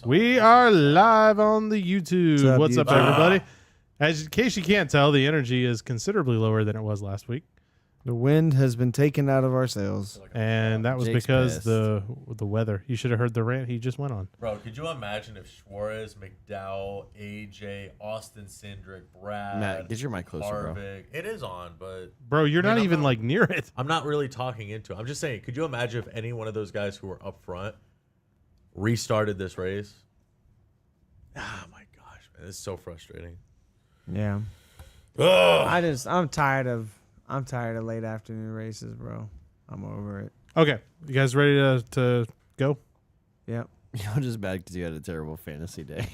We are live on the YouTube. What's up, everybody? In case you can't tell, the energy is considerably lower than it was last week. The wind has been taken out of our sails. And that was Jake's because pissed. the weather. You should have heard the rant he just went on. Bro, could you imagine if Suarez, McDowell, AJ, Austin Cindric, Brad, Matt, get your mic closer, bro. Harvick. It is on, but Bro, you're not even like near it. I'm not really talking into it. I'm just saying, could you imagine if any one of those guys who were up front restarted this race? Oh my gosh, man, it's so frustrating. Yeah. Ugh. I'm tired of late afternoon races, bro. I'm over it. Okay, you guys ready to go? Yep. You're just bad because you had a terrible fantasy day.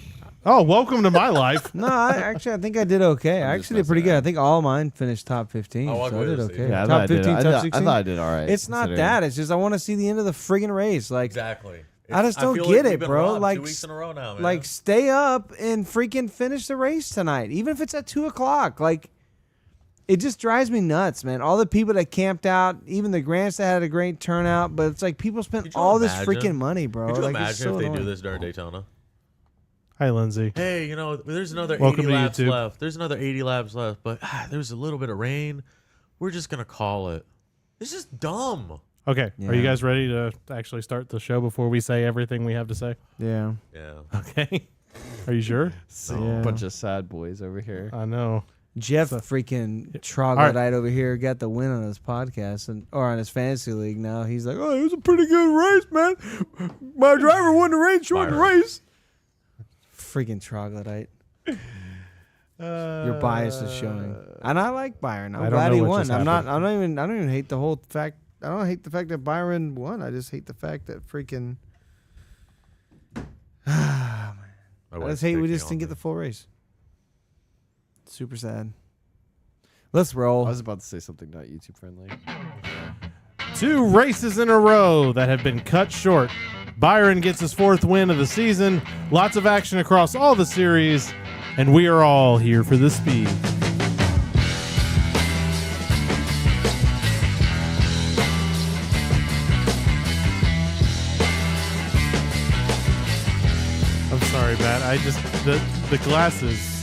Oh, welcome to my life. No, I think I did okay. I actually did pretty good. I think all mine finished top 15. Oh, so I did okay. Yeah, top 15, top 16. I thought I did all right. It's not that. It's just I want to see the end of the friggin' race. Like Exactly. I just don't feel get we've it, been bro. robbed Like 2 weeks in a row now, man. Like stay up and freaking finish the race tonight, even if it's at 2:00. Like it just drives me nuts, man. All the people that camped out, even the Grants that had a great turnout, but it's like people spent all this freaking money, bro. Could you like, imagine it's so if they annoying. do this during Daytona? Hi, Lindsay. Hey, there's another Welcome 80 to laps YouTube. left. There's another 80 laps left, but there's a little bit of rain. We're just going to call it. It's just dumb. Okay, Yeah. are you guys ready to actually start the show before we say everything we have to say? Yeah. Yeah. Okay. Are you sure? Yeah. Bunch of sad boys over here. I know. Jeff freaking troglodyte over here got the win on his podcast or on his fantasy league. Now he's like, "Oh, it was a pretty good race, man. My driver won the race, short the race." Freaking troglodyte. Your bias is showing, and I like Byron. I'm glad he won. I don't even hate the whole fact. I don't hate the fact that Byron won. I just hate the fact that freaking. I just hate we just didn't get the full race. Super sad. Let's roll. I was about to say something not YouTube friendly. 2 races in a row that have been cut short. Byron gets his 4th win of the season. Lots of action across all the series, and we are all here for the speed. I'm sorry, Matt. I just the glasses.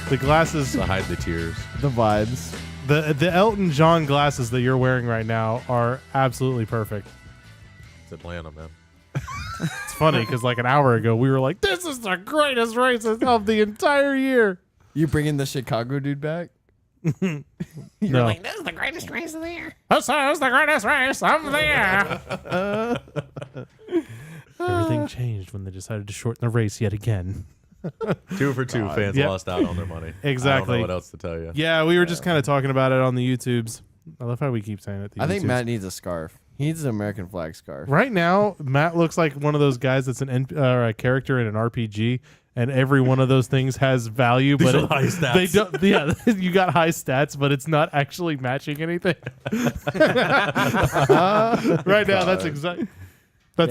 The glasses. To hide the tears. The vibes. The Elton John glasses that you're wearing right now are absolutely perfect. It's Atlanta, man. It's funny because like an hour ago we were like, "This is the greatest race of the entire year." You bringing the Chicago dude back? No, This is the greatest race of the year. this is the greatest race of the year. Everything changed when they decided to shorten the race yet again. 2 for 2 fans Yep. lost out on their money. Exactly. I don't know what else to tell you. Yeah, we were just kind of talking about it on the YouTubes. I love how we keep saying it. I think Matt needs a scarf. He needs an American flag scarf. Right now, Matt looks like one of those guys that's a character in an RPG, and every one of those things has value, These but are high stats. they don't. Yeah, you got high stats, but it's not actually matching anything. Right now, that's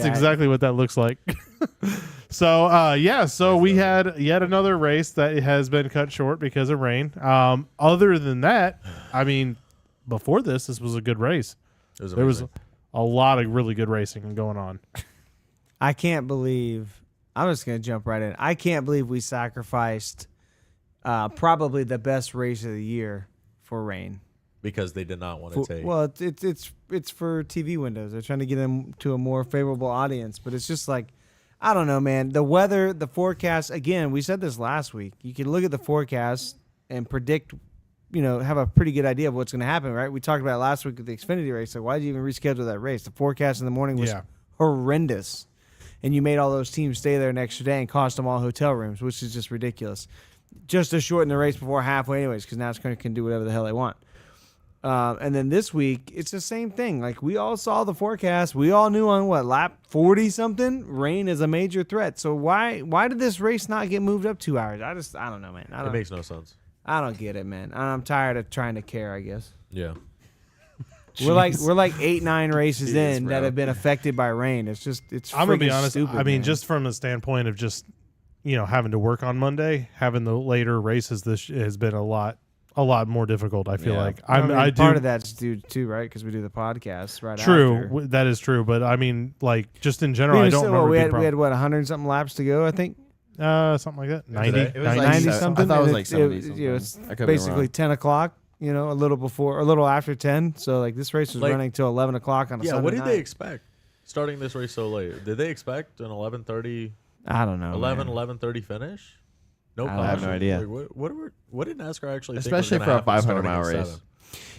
exactly what that looks like. So we had yet another race that has been cut short because of rain. Other than that, I mean, before this was a good race. There was a lot of really good racing going on. I can't believe. I'm just gonna jump right in. I can't believe we sacrificed probably the best race of the year for rain. Because they did not want to take. Well, it's for TV windows. They're trying to get them to a more favorable audience, but it's just like, I don't know, man. The weather, the forecast. Again, we said this last week. You can look at the forecast and predict. Have a pretty good idea of what's going to happen, right? We talked about it last week with the Xfinity race. Like, why did you even reschedule that race? The forecast in the morning was horrendous, and you made all those teams stay there an extra day and cost them all hotel rooms, which is just ridiculous. Just to shorten the race before halfway, anyways, because NASCAR can do whatever the hell they want. And then this week, it's the same thing. Like, we all saw the forecast. We all knew on lap 40 something, rain is a major threat. So why did this race not get moved up 2 hours? I don't know, man. It makes no sense. I don't get it, man. I'm tired of trying to care, I guess. Yeah. We're like 8-9 races Jeez, in bro. that have been affected by rain. It's I'm gonna be freaking honest. stupid, I mean, man. just from the standpoint of just having to work on Monday, having the later races, this has been a lot a lot more difficult. I feel Yeah. like I do part of that's due too, right? Because we do the podcast right true. after. That is true. But I mean, like just in general, We I just don't said, remember. we it had being we had what 100 something laps to go, I think. something like that. 90. It was like 90 se- something. I thought it was and like 70 you know, it's something. I could be basically wrong. 10 o'clock. You know, a little before, a little after 10. So like this race was Like- running till 11 o'clock on a Yeah, Sunday what did night. they expect starting this race so late? Did they expect an 11:30, I don't know. 11:30 finish? No, I have no caution? idea. Like, what did NASCAR actually Especially think was for a gonna happen 500 mile starting at race.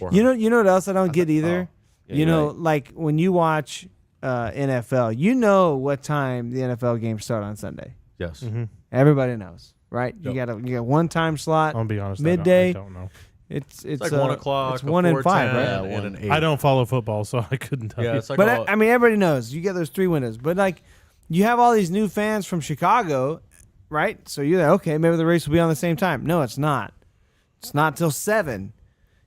7? You know what else I don't get either? Yeah, you you're know, right. like when you watch NFL, you know what time the NFL games start on Sunday. Yes. Mm-hmm. Everybody knows, right? Yep. You got one time slot. I'll be honest. Midday. I don't know. It's It's like 1 o'clock. It's 1 and 5, right? Yeah, and an 8. I don't follow football, so I couldn't tell Yeah, you. it's like But all- I mean, everybody knows you get those 3 windows. But like, you have all these new fans from Chicago, right? So you're like, okay, maybe the race will be on the same time. No, it's not. It's not till 7.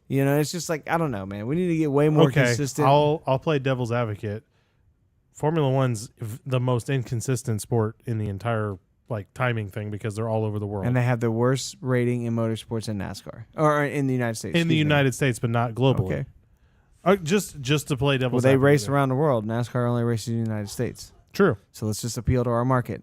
You know, it's just like I don't know, man. We need to get way more okay, consistent. I'll play devil's advocate. Formula One's the most inconsistent sport in the entire like timing thing because they're all over the world. And they have the worst rating in motorsports in NASCAR or in the United States. in the excuse me. United States, but not globally. Okay. Just to play Well, devil's they advocate. race around the world. NASCAR only races in the United States. True. So let's just appeal to our market.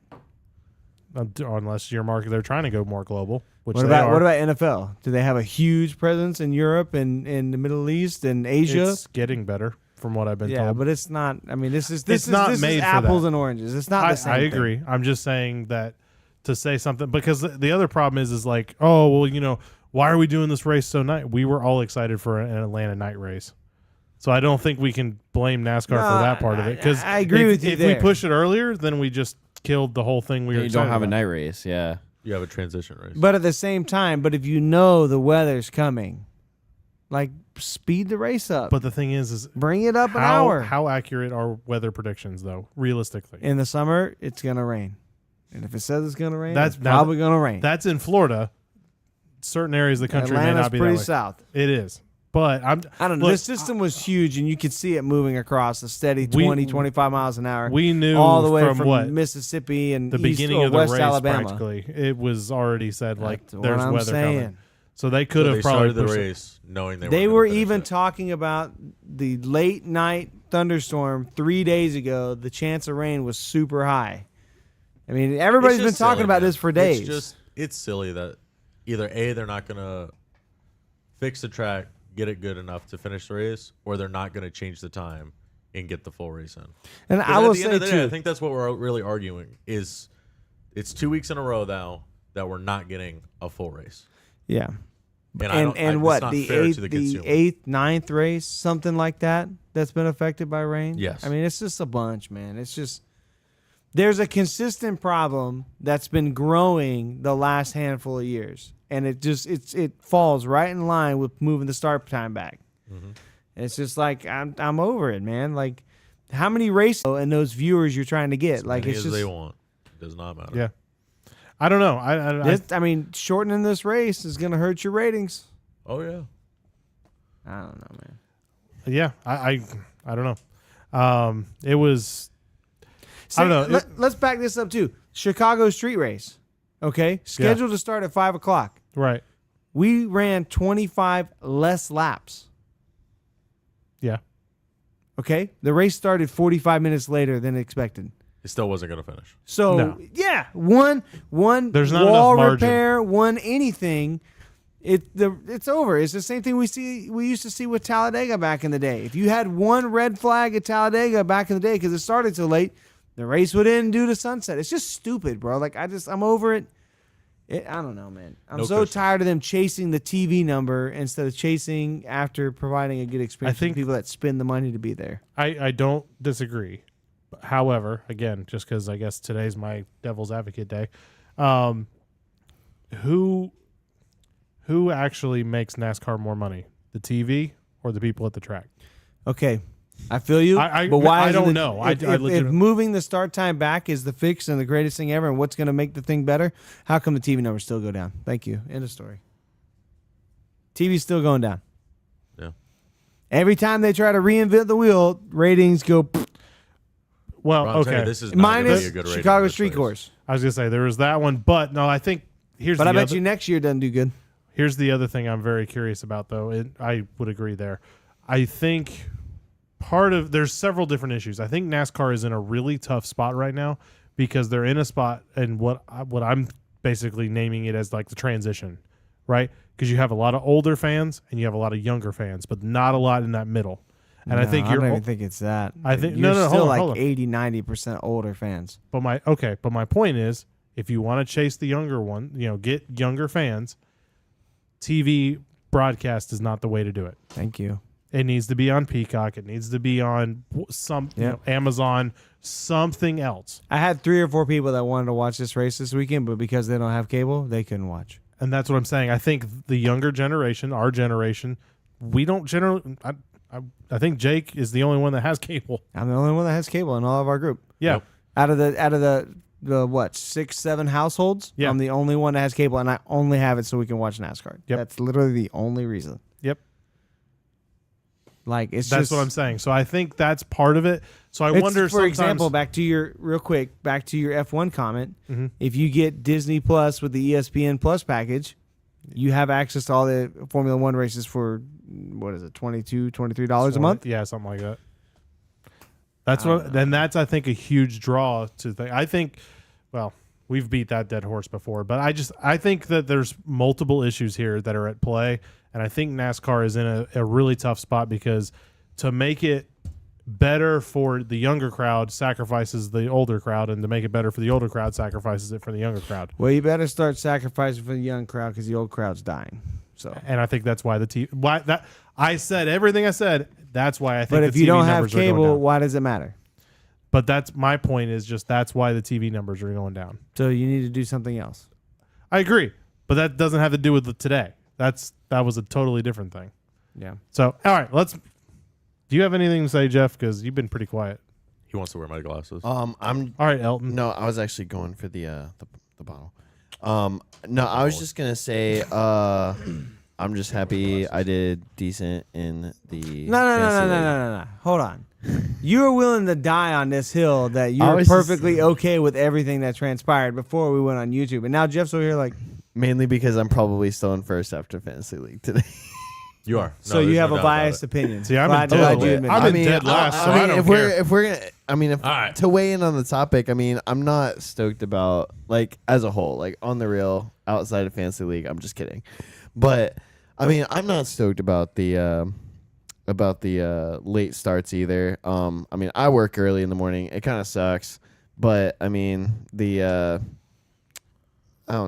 Unless your market, they're trying to go more global. Which What they about are. what about NFL? Do they have a huge presence in Europe and in the Middle East and Asia? It's getting better from what I've been Yeah, told. but it's not. I mean, this It's is not this made is for apples that. and oranges. It's not the same. I thing. agree. I'm just saying that to say something because the other problem is like, oh well, you know, why are we doing this race so night? We were all excited for an Atlanta night race, so I don't think we can blame NASCAR for that part of it. Because I agree with you If there. we push it earlier, then we just killed the whole thing. We were You don't excited have a about. night race. Yeah. You have a transition race. But at the same time, but if you know the weather's coming, like speed the race up. But the thing is Bring it up an how hour. how accurate are weather predictions though? Realistically, In the summer, it's gonna rain, and if it says it's gonna rain, That's it's now- probably gonna rain. that's in Florida. Certain areas of the country may Atlanta's not be pretty that way. south. It is, but I don't know. Look, The system was huge, and you could see it moving across a steady We- 20, 25 miles an hour. we knew all the way from what Mississippi and the east beginning or of the West race Alabama. practically it was already said like That's what there's I'm weather saying. coming, so they could So have they probably started the pushed it. race knowing They weren't were gonna finish even it. talking about the late night thunderstorm 3 days ago. The chance of rain was super high. I mean, everybody's It's been just talking silly, about man. this for days. It's silly that either A, they're not gonna fix the track, get it good enough to finish the race, or they're not gonna change the time and get the full race in. and 'Cause I at will the end say of the day, I too. think that's what we're really arguing is it's 2 weeks in a row now that we're not getting a full race. Yeah. And I don't, And it's what not the fair eighth, to the the consumer. eighth, ninth race, something like that, that's been affected by rain. Yes. I mean, it's just a bunch, man. It's just there's a consistent problem that's been growing the last handful of years, and it falls right in line with moving the start time back. Mm-hmm. It's just like I'm over it, man. Like how many races and those viewers you're trying to get? As Like many it's as just they want. It does not matter. Yeah, I don't know. I mean, shortening this race is going to hurt your ratings. Oh yeah. I don't know, man. yeah, I don't know. It was. See, I don't know. Let's back this up too. Chicago street race, okay, scheduled to start at 5:00. Right. We ran 25 less laps. Yeah. Okay, the race started 45 minutes later than expected. It still wasn't gonna finish. So No. yeah, one There's not wall enough margin. repair, one anything. It's over. It's the same thing we used to see with Talladega back in the day. If you had one red flag at Talladega back in the day because it started so late, the race would end due to sunset. It's just stupid, bro. Like I'm over it. I don't know, man. I'm No so cushion. tired of them chasing the TV number instead of chasing after providing a good experience think- for people that spend the money to be there. I don't disagree. However, again, just because I guess today's my devil's advocate day, who actually makes NASCAR more money, the TV or the people at the track? Okay, I feel you. I but why? I isn't don't it- know. If, if legitimately- moving the start time back is the fix and the greatest thing ever, and what's going to make the thing better, how come the TV numbers still go down? Thank you. End of story. TV's still going down. Yeah. Every time they try to reinvent the wheel, ratings go. well, Bro, I'm telling okay. you, this is not gonna be Minus a good rating Chicago this Street race. Course. I was gonna say there was that one, but no, I think here's But the I bet other, you next year doesn't do good. Here's the other thing I'm very curious about, though. I would agree there. I think there's several different issues. I think NASCAR is in a really tough spot right now because they're in a spot, and what I'm basically naming it as like the transition, right? Because you have a lot of older fans and you have a lot of younger fans, but not a lot in that middle. And I think I don't even think it's that. I think you're no, still hold on. 80-90% older fans. But my point is, if you want to chase the younger one, get younger fans, TV broadcast is not the way to do it. Thank you. It needs to be on Peacock. It needs to be on Amazon, something else. I had 3 or 4 people that wanted to watch this race this weekend, but because they don't have cable, they couldn't watch. And that's what I'm saying. I think the younger generation, our generation, we don't generally. I think Jake is the only one that has cable. I'm the only one that has cable in all of our group. Yeah. Yep. Out of the what 6-7 households, Yeah. I'm the only one that has cable, and I only have it so we can watch NASCAR. Yep. That's literally the only reason. Yep. Like That's what I'm saying. So I think that's part of it. So I wonder. For example, back to your F1 comment. Mm-hmm. If you get Disney Plus with the ESPN Plus package, you have access to all the Formula One races for what is it, $23 a month? Yeah, something like that. That's what. Then that's I think a huge draw to think. I think, well, we've beat that dead horse before, but I think that there's multiple issues here that are at play, and I think NASCAR is in a really tough spot because to make it better for the younger crowd sacrifices the older crowd, and to make it better for the older crowd sacrifices it for the younger crowd. Well, you better start sacrificing for the young crowd because the old crowd's dying. So, and I think that's why I said everything I said. That's why I think. But the if you TV don't have numbers are going cable, down. why does it matter? But that's my point. Is just that's why the TV numbers are going down. So you need to do something else. I agree, but that doesn't have to do with today. That was a totally different thing. Yeah. So all right, do you have anything to say, Jeff? Because you've been pretty quiet. He wants to wear my glasses. I'm All right, Elton. no, I was actually going for the bottle. No, I was just gonna say, I'm just happy I did decent in the. No. Hold on. You were willing to die on this hill that you I were was just- perfectly okay with everything that transpired before we went on YouTube, and now Jeff's over here like. Mainly because I'm probably still in first after Fantasy League today. You are. So you have a biased opinion. See, I'm glad, in glad dead. you admit I'm that. in dead last, so I don't if care. if we're gonna, if All right. to weigh in on the topic, I'm not stoked about as a whole, on the real outside of Fantasy League. I'm just kidding, but I'm not stoked about the late starts either. I work early in the morning. It kind of sucks, but I don't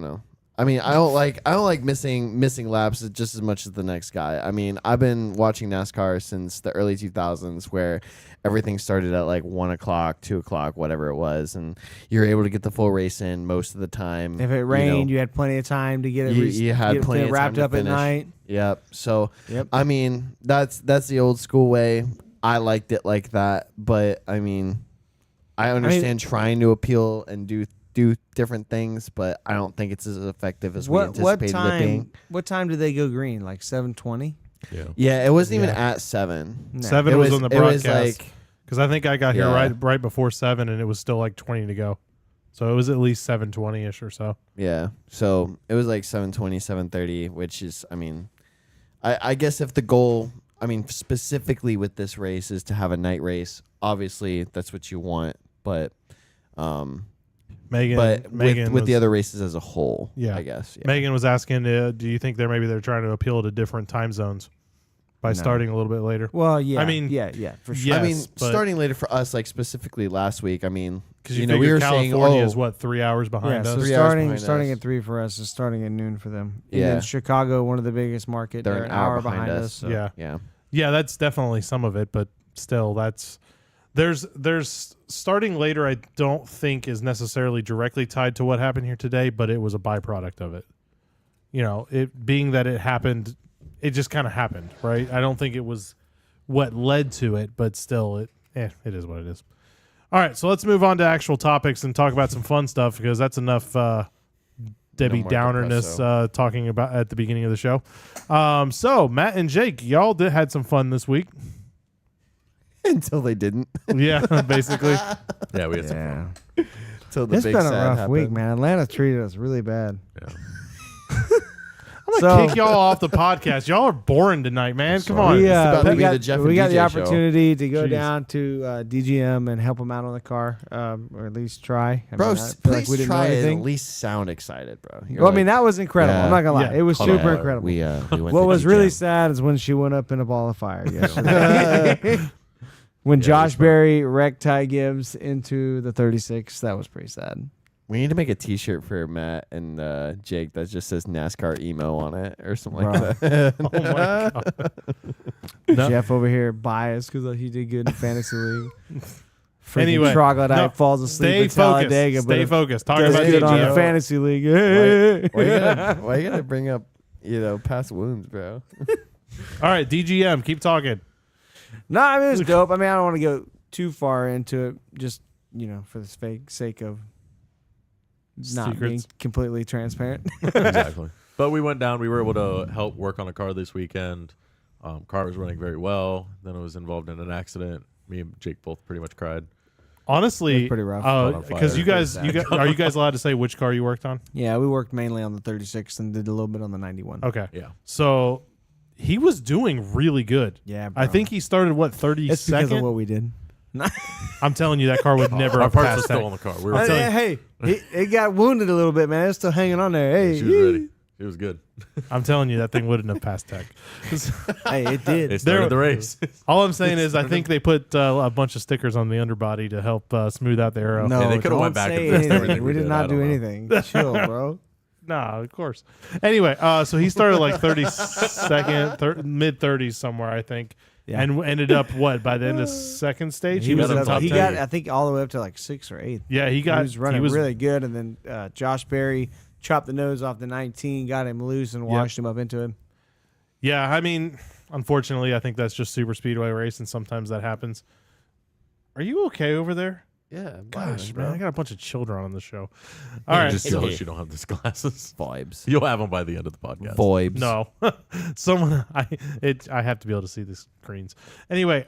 know. I don't like missing laps just as much as the next guy. I've been watching NASCAR since the early 2000s, where everything started at 1 o'clock, 2 o'clock, whatever it was, and you're able to get the full race in most of the time. If it rained, you had plenty of time to get it. You had plenty of time wrapped to up at finish. night. Yep. So Yep. that's the old school way. I liked it like that, but I understand trying to appeal and do different things, but I don't think it's as effective as we anticipated it being. What time did they go green? Like 7:20? Yeah. Yeah, it wasn't even at 7. No. 7 It was was- on the it was broadcast because I think I got here Yeah. right before 7, and it was still 20 to go. So it was at least 7:20ish or so. Yeah, so it was 7:20, 7:30, which is, I guess if the goal, specifically with this race, is to have a night race, obviously that's what you want, but Megan with was, the other races as a whole, Yeah. I guess. Yeah. Megan was asking, do you think they're trying to appeal to different time zones by No. starting a little bit later? Well, yeah. yeah, for sure. Yes, but- starting later for us, specifically last week, Because we were saying, California is what 3 hours Yeah, behind so us. 3 hours behind starting us. at 3 for us is starting at noon for them. And Yeah. then Chicago, one of the biggest market, They're they're an an hour behind us. So. Yeah. yeah. That's definitely some of it, but still, there's starting later. I don't think is necessarily directly tied to what happened here today, but it was a byproduct of it. It being that it happened, it just kind of happened, right? I don't think it was what led to it, but still, it is what it is. All right, so let's move on to actual topics and talk about some fun stuff because that's enough Debbie more Downerness talking about at the beginning of the show. So Matt and Jake, y'all had some fun this week. Until they didn't. Yeah, basically. Yeah, we had some fun. Yeah. Till the It's big been a sad rough happened. week, man. Atlanta treated us really bad. Yeah. I'm to So- kick y'all off the podcast. Y'all are boring tonight, man. Come on. We, about to we be got, the Jeff we and got the DJ show. opportunity to go Jeez. down to DGM and help them out on the car, or at least try. Bro, I feel please like we didn't know try it. anything. At least sound excited, bro. You're Well, I like- mean, that was incredible. Yeah. I'm not gonna lie, Yeah. it was Yeah. super incredible. We went What to was really DGM. sad is when she went up in a ball of fire yesterday. When Josh Berry wrecked Ty Gibbs into the 36, that was pretty sad. We need to make a T-shirt for Matt and Jake that just says NASCAR emo on it or something like that. Oh my god. No. Jeff over here biased because he did good in fantasy league. Freaking Anyway, troglodyte no, falls asleep Stay in focused. Talladega, Stay but focused. Talk does about good on DGM. the fantasy league. Why you gotta bring up past wounds, bro? All right, DGM. Keep talking. No, I mean, it's dope. I mean, I don't want to go too far into it, just, for the sake of not being Secrets. completely transparent. Exactly. But we went down. We were able to help work on a car this weekend. Car was running very well. Then it was involved in an accident. Me and Jake both pretty much cried. Honestly, That's pretty rough. On because fire. you guys, are you guys allowed to say which car you worked on? Yeah, we worked mainly on the 36 and did a little bit on the 91. Okay. Yeah. So he was doing really good. Yeah, bro. I think he started 32nd. it's because of what we did. I'm telling you, that car would never Our have parts passed were still that. on the car. We were Hey, it got wounded a little bit, man. It's still hanging on there. Hey, She was ready. It was good. I'm telling you, that thing wouldn't have passed tech. hey, it did. It started There- the race. All I'm saying is, I think they put a bunch of stickers on the underbody to help smooth out the arrow. No, Yeah, they coulda don't went back say and fixed anything. everything We we did did. not I do don't know. anything. Chill, bro. Nah, of course. Anyway, so he started like 32nd, mid 30s somewhere, I think, Yeah. and ended up by the end of second stage, he was in got top up- 10. He got, I think, all the way up to like 6th or 8th. Yeah, he He was running was really good, and then Josh Berry chopped the nose off the 19, got him loose, and washed him up into him. Yeah, I mean, unfortunately, I think that's just super speedway race, and sometimes that happens. Are you okay over there? Yeah, Gosh, man, I got a bunch of children on the show. All right, Just jealous you don't have these glasses. vibes. You'll have them by the end of the podcast. Vibes. no, I have to be able to see the screens. Anyway,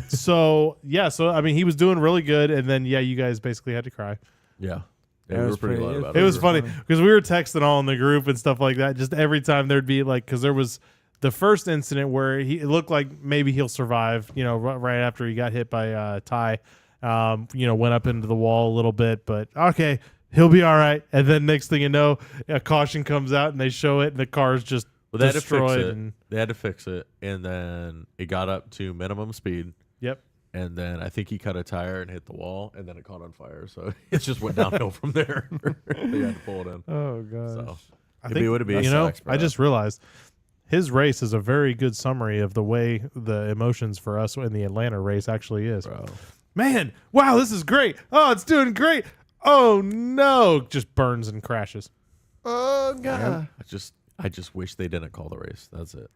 so I mean, he was doing really good, and then you guys basically had to cry. Yeah. It Yeah, we was were pretty pretty- loud it about It it. was were funny funny. because we were texting all in the group and stuff like that. Just every time there'd be because there was the first incident where it looked like maybe he'll survive. Right after he got hit by Ty, went up into the wall a little bit, but okay, he'll be all right. And then next thing you know, a caution comes out and they show it, and the car's just Well, they had to destroyed. fix it. And They had to fix it, and then it got up to minimum speed. yep. And then I think he cut a tire and hit the wall, and then it caught on fire. So it just went downhill from there. They had to pull it in. Oh god. So I it'd be what it'd be. sucks, bro. I just realized his race is a very good summary of the way the emotions for us in the Atlanta race actually is. Bro. Man, wow, this is great. Oh, it's doing great. Oh no, just burns and crashes. Oh god. I just wish they didn't call the race. That's it.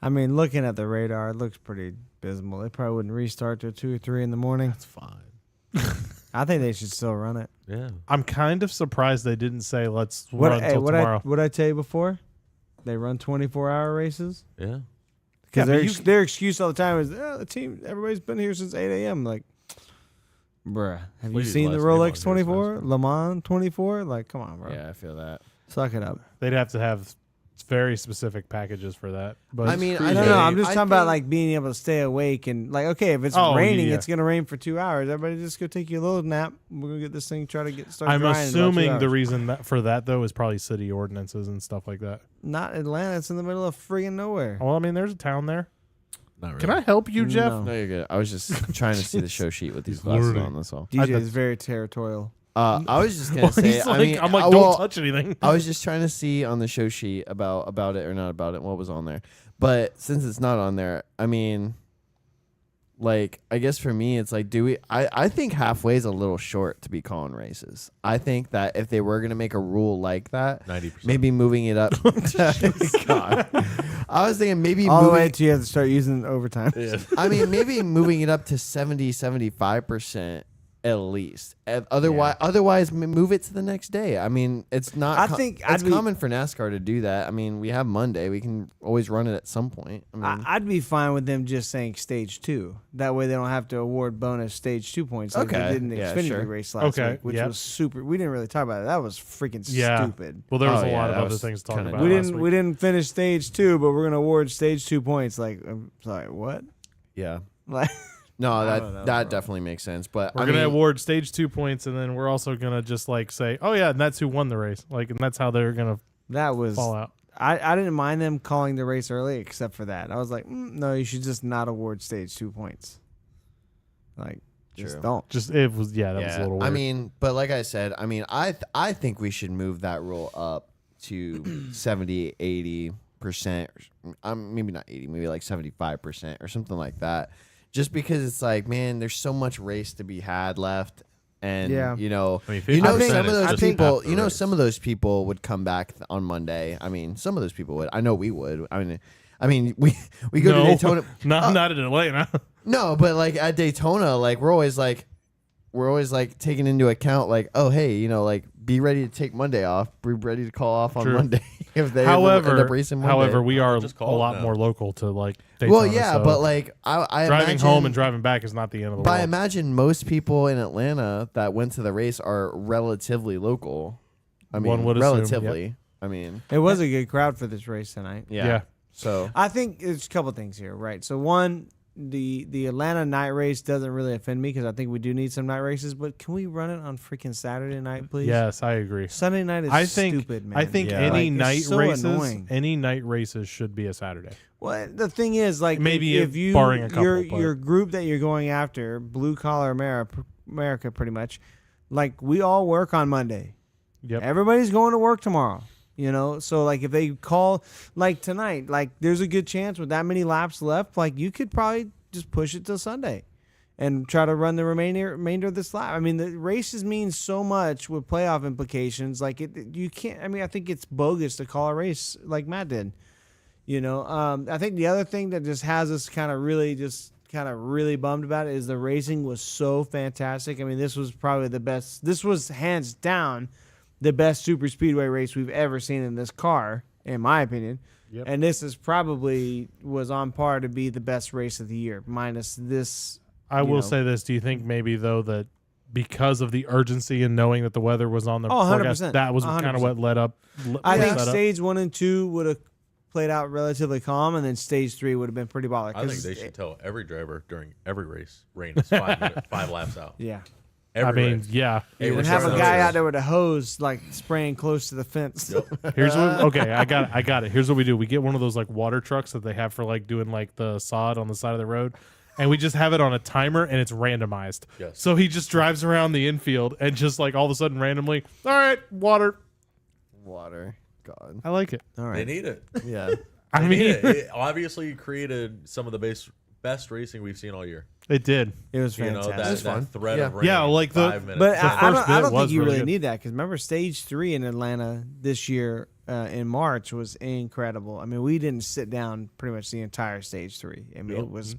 I mean, looking at the radar, it looks pretty abysmal. They probably wouldn't restart till 2 or 3 in the morning. That's fine. I think they should still run it. Yeah. I'm kind of surprised they didn't say let's run until tomorrow. What I tell you before? They run 24-hour races. Yeah. Because Yeah, but their excuse all the time is, the team, everybody's been here since 8 a.m. Like, bruh, have you Please, seen the last name on Rolex here 24? sounds Le Mans 24? Like, come on, bro. Yeah, I feel that. Suck it up. They'd have to have very specific packages for that. But I mean, No, I'm just talking about like being able to stay awake and like, okay, if it's Oh, raining, yeah. it's gonna rain for 2 hours. Everybody just go take you a little nap. We're gonna get this thing, try to get started. I'm drying in about 2 assuming the hours. reason for that though is probably city ordinances and stuff like that. Not Atlanta. It's in the middle of friggin' nowhere. Well, I mean, there's a town there. Not really. Can I help you, Jeff? No. No, you're good. I was just trying to see the show sheet with these glasses learning. on. That's all. DJ is very territorial. I was just gonna Well, say. he's I like, mean, I'm like, I- don't well, touch anything. I was just trying to see on the show sheet about it or not about it, what was on there. But since it's not on there, I mean, like, I guess for me, it's like, I think halfway is a little short to be calling races. I think that if they were going to make a rule like that, 90%. maybe moving it up. God. I was thinking maybe All the way moving, until you have to start using overtime. Yeah. I mean, maybe moving it up to 70, 75%. At least. Otherwise, move it to the next day. I mean, it's not. I think it's common for NASCAR to do that. I mean, we have Monday. We can always run it at some point. I mean, I'd be fine with them just saying stage 2. That way, they don't have to award bonus stage 2 points like they did in the Xfinity race last week, which was super. We didn't really talk about it. That was freaking stupid. Well, there was a lot of other things to talk about. We didn't finish stage 2, but we're gonna award stage 2 points. Like, I'm sorry, what? Yeah. Like. No, that definitely makes sense. But we're gonna award stage 2 points, and then we're also gonna just like say, oh yeah, and that's who won the race. Like, and that's how they're gonna fall out. I didn't mind them calling the race early, except for that. I was like, no, you should just not award stage 2 points. Like, just don't. Just it was that was a little weird. I mean, but like I said, I mean, I think we should move that rule up to 70, 80%. Maybe not 80, maybe like 75% or something like that. Just because it's like, man, there's so much race to be had left, and some of those people would come back on Monday. I mean, some of those people would. I know we would. I mean, we go to Daytona. Not in Atlanta. No, but like at Daytona, like we're always like taking into account, like, oh hey, like be ready to take Monday off. Be ready to call off on Monday if they end up racing Monday. However, we are a lot more local to like Daytona. Well, yeah, but like I driving imagine, home and driving back is not the end of the world. But I imagine most people in Atlanta that went to the race are relatively local. I mean, one would relatively. Assume, I mean, it was a good crowd for this race tonight. Yeah. So I think there's a couple things here, right? So one, the Atlanta night race doesn't really offend me because I think we do need some night races. But can we run it on freaking Saturday night, please? Yes, I agree. Sunday night is stupid, man. I think any night races should be a Saturday. Well, the thing is, like, maybe if you barring a couple, your group that you're going after, blue collar America, pretty much, like we all work on Monday. Yep. Everybody's going to work tomorrow. So like if they call like tonight, like there's a good chance with that many laps left, like you could probably just push it till Sunday and try to run the remainder of this lap. I mean, the races mean so much with playoff implications. Like you can't. I mean, I think it's bogus to call a race like Matt did. I think the other thing that just has us kind of really bummed about it is the racing was so fantastic. I mean, this was probably the best. This was hands down the best super speedway race we've ever seen in this car, in my opinion. Yep. And this is probably was on par to be the best race of the year, minus this. I will say this. Do you think maybe, though, that because of the urgency and knowing that the weather was on the forecast, 100%, that was 100%. Kind of what led up? I think stage 1 and 2 would have played out relatively calm, and then stage 3 would have been pretty baller. I think they should tell every driver during every race, rain is 5 laps out. Yeah. Yeah. And have a guy out there with a hose, like spraying close to the fence. Yep. Here's what. Okay, I got it. Here's what we do. We get one of those like water trucks that they have for like doing like the sod on the side of the road, and we just have it on a timer, and it's randomized. Yes. So he just drives around the infield, and just like all of a sudden, randomly, all right, water. God, I like it. All right, they need it. Yeah. I mean, it obviously created some of the best racing we've seen all year. It did. It was fantastic. That thread of rain. Yeah, like 5 minutes. But I don't think you really good. need that because remember, stage 3 in Atlanta this year in March was incredible. I mean, we didn't sit down pretty much the entire stage 3. I mean, it was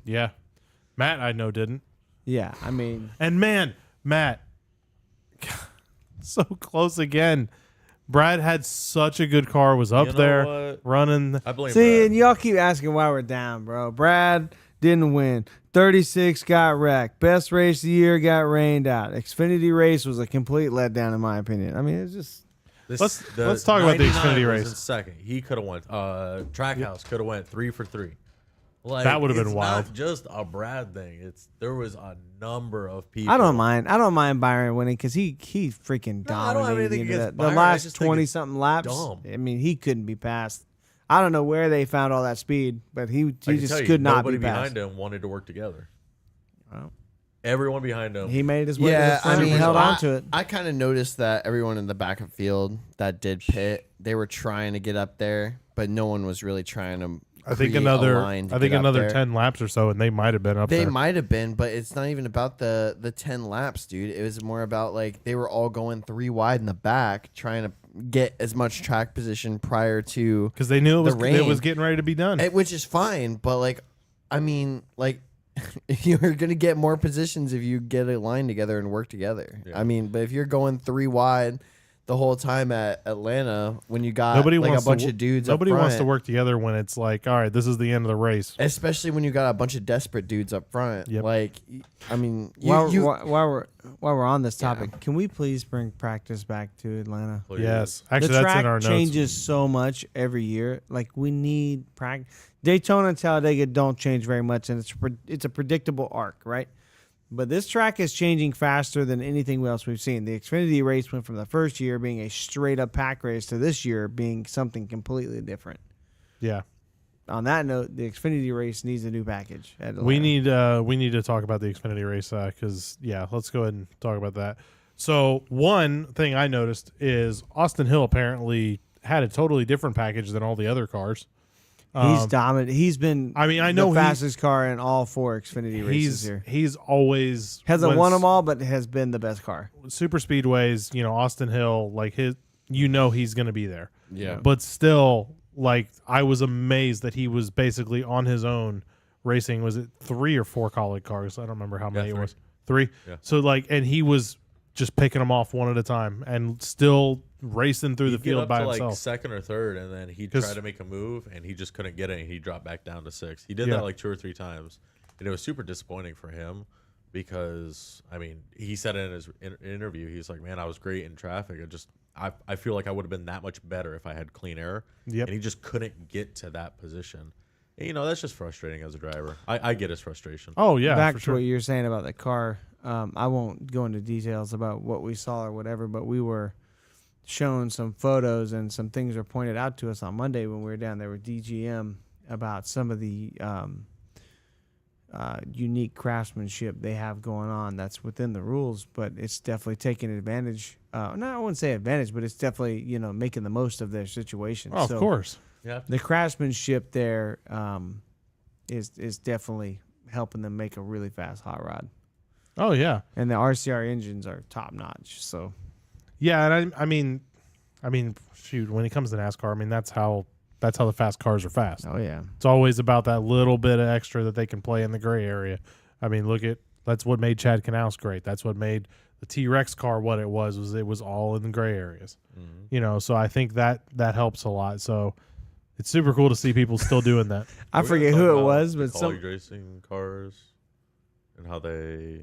Matt, I know didn't. Yeah, I mean, and man, Matt, so close again. Brad had such a good car. Was up there running. I blame see, Brad. and y'all keep asking why we're down, bro. Brad didn't win. 36 got wrecked. Best race of the year got rained out. Xfinity race was a complete letdown, in my opinion. I mean, it's just. Let's talk about the Xfinity race. In second, he could have won. Trackhouse could have went 3 for 3. Like, that would have been wild. It's not just a Brad thing. There was a number of people. I don't mind Byron winning because he freaking dominated. I don't have anything against the Byron. last 20-something laps. Dumb. I mean, he couldn't be passed. I don't know where they found all that speed, but he just could not be passed. Nobody behind him wanted to work together. Well, everyone behind him. He made his way to the front. He held on to it. I kind of noticed that everyone in the back of field that did pit, they were trying to get up there, but no one was really trying to. I think another 10 laps or so, and they might have been up there. They might have been, but it's not even about the 10 laps, dude. It was more about like they were all going 3 wide in the back, trying to get as much track position prior to because they knew it was getting ready to be done, which is fine. But like, I mean, like you're gonna get more positions if you get a line together and work together. Yeah. I mean, but if you're going 3 wide the whole time at Atlanta, when you got Nobody like a wants bunch to, of dudes, Nobody up front, wants to work together when it's like, all right, this is the end of the race. especially when you got a bunch of desperate dudes up front. Yep. Like, I mean, While we're on this topic, Yeah. can we please bring practice back to Atlanta? Please. Yes, actually, The that's track in our notes. changes so much every year. Like we need practice. Daytona and Talladega don't change very much, and it's a predictable arc, right? But this track is changing faster than anything else we've seen. The Xfinity race went from the first year being a straight up pack race to this year being something completely different. Yeah, On that note, the Xfinity race needs a new package. At Atlanta. we need to talk about the Xfinity race because let's go ahead and talk about that. So one thing I noticed is Austin Hill apparently had a totally different package than all the other cars. He's dominant. He's been. I mean, I know the fastest car in all 4 Xfinity races here. He's always Hasn't when won it's them all, but has been the best car. super speedways. Austin Hill, like he's going to be there. yeah. But still, like I was amazed that he was basically on his own racing. Was it 3 or 4 colleague cars? I don't remember how many it 3. was. 3. Yeah. So and he was just picking them off one at a time and still racing through the He'd get field up by to himself. like second or third, and then he'd 'Cause- try to make a move, and he just couldn't get it. And he dropped back down to 6. He did Yeah. that like 2 or 3 times, and it was super disappointing for him because I mean, he said in his interview, he's like, "Man, I was great in traffic. I feel like I would have been that much better if I had clean air." Yep. And he just couldn't get to that position. And, that's just frustrating as a driver. I get his frustration. Oh yeah, Back for to sure. what you were saying about the car. I won't go into details about what we saw or whatever, but we were shown some photos and some things were pointed out to us on Monday when we were down there with DGM about some of the unique craftsmanship they have going on that's within the rules, but it's definitely taking advantage. No, I wouldn't say advantage, but it's definitely making the most of their situation. Oh, of So course. Yeah. the craftsmanship there is definitely helping them make a really fast hot rod. Oh yeah. And the RCR engines are top notch. So Yeah, and I mean, shoot, when it comes to NASCAR, I mean that's how the fast cars are fast. oh yeah. It's always about that little bit of extra that they can play in the gray area. I mean, that's what made Chad Knaus great. That's what made the T-Rex car what it was it was all in the gray areas. Mm-hmm. So I think that helps a lot. So it's super cool to see people still doing that. I We're gonna forget talk who it about was, but college some racing cars and how they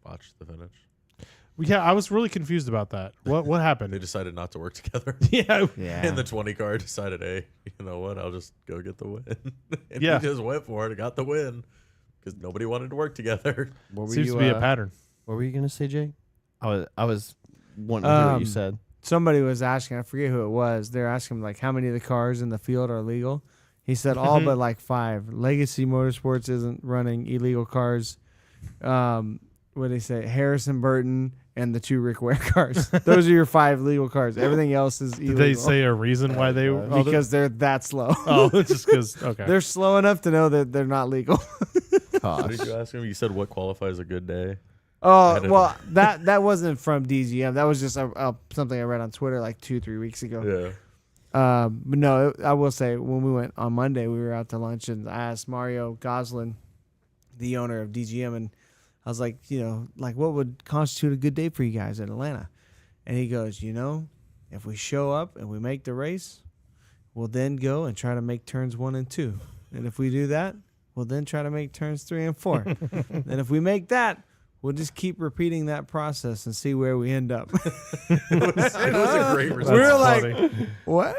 botched the finish. Yeah, I was really confused about that. What They happened? decided not to work together. Yeah. yeah. And the 20 car decided, hey, you know what? I'll just go get the win. And Yeah. he just went for it and got the win because nobody wanted to work together. What were Seems you, to be a pattern. What were you gonna say, Jake? I was wanting to hear what you Um, said. Somebody was asking, I forget who it was. They're asking like how many of the cars in the field are legal. He said all but like 5. Legacy Motorsports isn't running illegal cars. What did they say? Harrison Burton and the 2 Rick Ware cars. Those are your 5 legal cars. Everything else is illegal. Did they say a reason why they? because they're that slow. just because. Okay. They're slow enough to know that they're not legal. What Gosh. did you ask him? You said what qualifies a good day? Oh well, that wasn't from DGM. That was just something I read on Twitter like 2-3 weeks ago. Yeah. But no, I will say when we went on Monday, we were out to lunch and I asked Mario Goslin, the owner of DGM, and I was like, what would constitute a good day for you guys in Atlanta? And he goes, if we show up and we make the race, we'll then go and try to make turns 1 and 2. And if we do that, we'll then try to make turns 3 and 4. And if we make that, we'll just keep repeating that process and see where we end up. It was a great result. We were That's like, funny. what?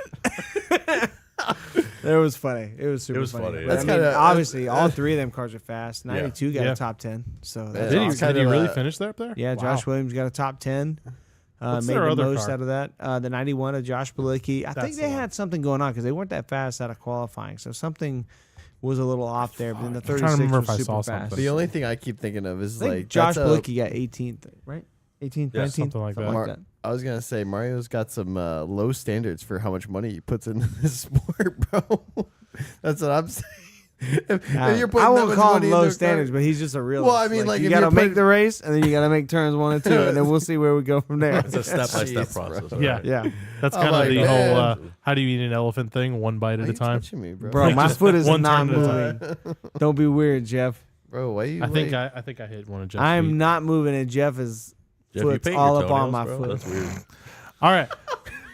It was funny. It was super was funny. funny, But yeah. That's I mean, kinda- obviously, all 3 of them cars are fast. 92 got Yeah. a top 10. So that's Yeah. Did he, It's awesome. did he kinda, really finish that up there? Yeah, Wow. Josh Williams got a top 10. What's Made their the other most car? out of that. The 91 of Josh Bilicki. I think That's they the one. had something going on because they weren't that fast out of qualifying. So something was a little off there. But then the I'm trying to 36 remember was if I super saw fast. something. The only thing I keep thinking of is I think like Josh that's a- Bilicki got 18th, right? 18th, Yeah, 19th? something like that. Mar- I was gonna say Mario's got some low standards for how much money he puts in this sport, bro. That's what I'm saying. If you're putting I that won't much call money him in low their standards, car- but he's just a realist. Well, I mean, like, you if got to you're make putting- the race, and then you got to make turns 1 and 2, and then we'll see where we go from there. It's a step-by-step Jeez, bro. process. Yeah. right? Yeah, That's I'm kind of like, the man. whole how do you eat an elephant thing, one bite Why at you a time. touching me, bro? bro, my foot is one not turn at a moving. Don't be weird, Jeff. Bro, why you? I think I hit one of Jeff's I'm feet. not moving, and Jeff is Jeff, you foot's paint all your up on toenails, my bro? foot. That's weird. All right.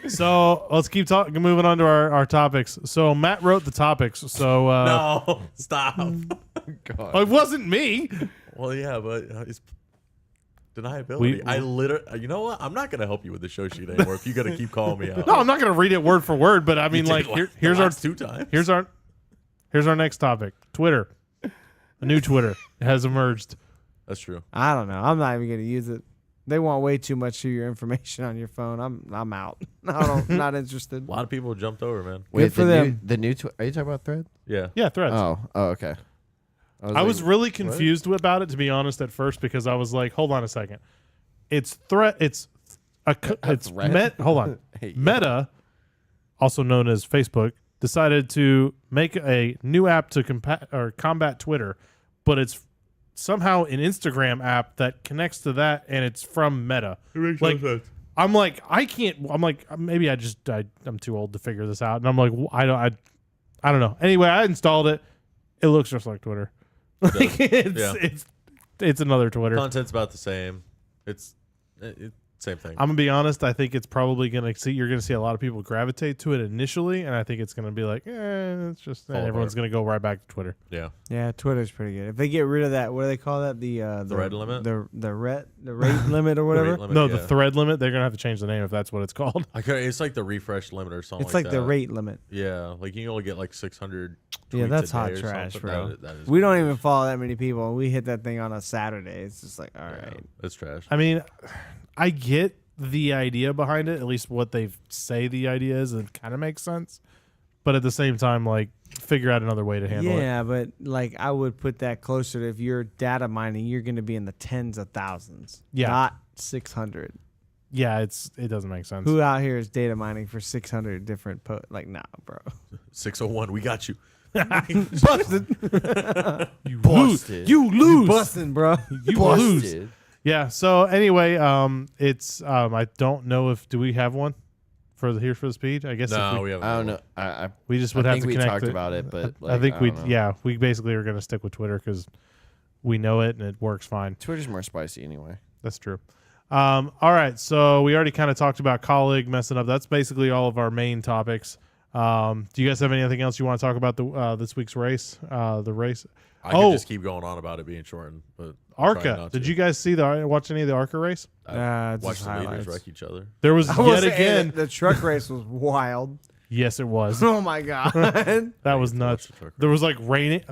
So let's keep talking. Moving on to our topics. So Matt wrote the topics. So No, stop. God. it wasn't me. Well, yeah, but it's deniability. We- I literally, you know what? I'm not gonna help you with the show sheet anymore. If you gotta keep calling me out. No, I'm not going to read it word for word. But I mean, You like, did here's the our last 2 times. here's our next topic. Twitter. A new Twitter has emerged. That's true. I don't know. I'm not even gonna use it. They want way too much of your information on your phone. I'm out. Not interested. A lot of people jumped over, man. Wait, for them. the new are you talking about Thread? Yeah. Yeah, Threads. Oh, okay. I was really confused about it, to be honest, at first, because I was like, hold on a second. It's it's Thread? hold on. Hey, Meta, also known as Facebook, decided to make a new app to combat Twitter, but it's somehow an Instagram app that connects to that, and it's from Meta. It makes Like, I'm like, I can't. I'm like, maybe I'm too old to figure this out, and I'm like, I don't know. Anyway, I installed it. It looks just like Twitter. Like, it's another Twitter. Content's about the same. It's same thing. I'm gonna be honest. I think it's probably you're gonna see a lot of people gravitate to it initially, and I think it's gonna be like, it's just everyone's gonna go right back to Twitter. Yeah. Yeah, Twitter's pretty good. If they get rid of that, what do they call that? The red limit? the rate limit or whatever. Rate limit, No, yeah. the thread limit. They're gonna have to change the name if that's what it's called. It's like the refresh limit or something. It's like the that. rate limit. Yeah, like you can only get like 600. Yeah, tweets that's a day hot or trash, something. bro. That is We don't even follow that many people. We hit that thing on a Saturday. It's just like, all right. It's trash. I mean, I get the idea behind it. At least what they say the idea is, it kind of makes sense. But at the same time, like, figure out another way to handle it. Yeah, but like I would put that closer to if you're data mining, you're going to be in the tens of thousands. Yeah. Not 600. Yeah, it doesn't make sense. Who out here is data mining for 600 different like, nah, bro. 601. We got you. Busted. You Busted. lose. You lose. Busting, bro. You lose. Yeah. So anyway, it's I don't know if do we have one for the speed? I guess No, if we haven't. I don't know. I we just would I have think to we connect. talked it. about it, but I think we don't know. we basically are going to stick with Twitter because we know it and it works fine. Twitter's more spicy anyway. That's true. All right, so we already kind of talked about colleague messing up. That's basically all of our main topics. Do you guys have anything else you want to talk about this week's race? The race. I could just keep going on about it being shortened, but I'll try ARCA. not Did to. you guys watch any of the ARCA race? Just Watch the leaders highlights. wreck each other. There was I will yet say again. the truck race was wild. Yes, it was. Oh my god. That was to nuts. watch the truck There was like raining.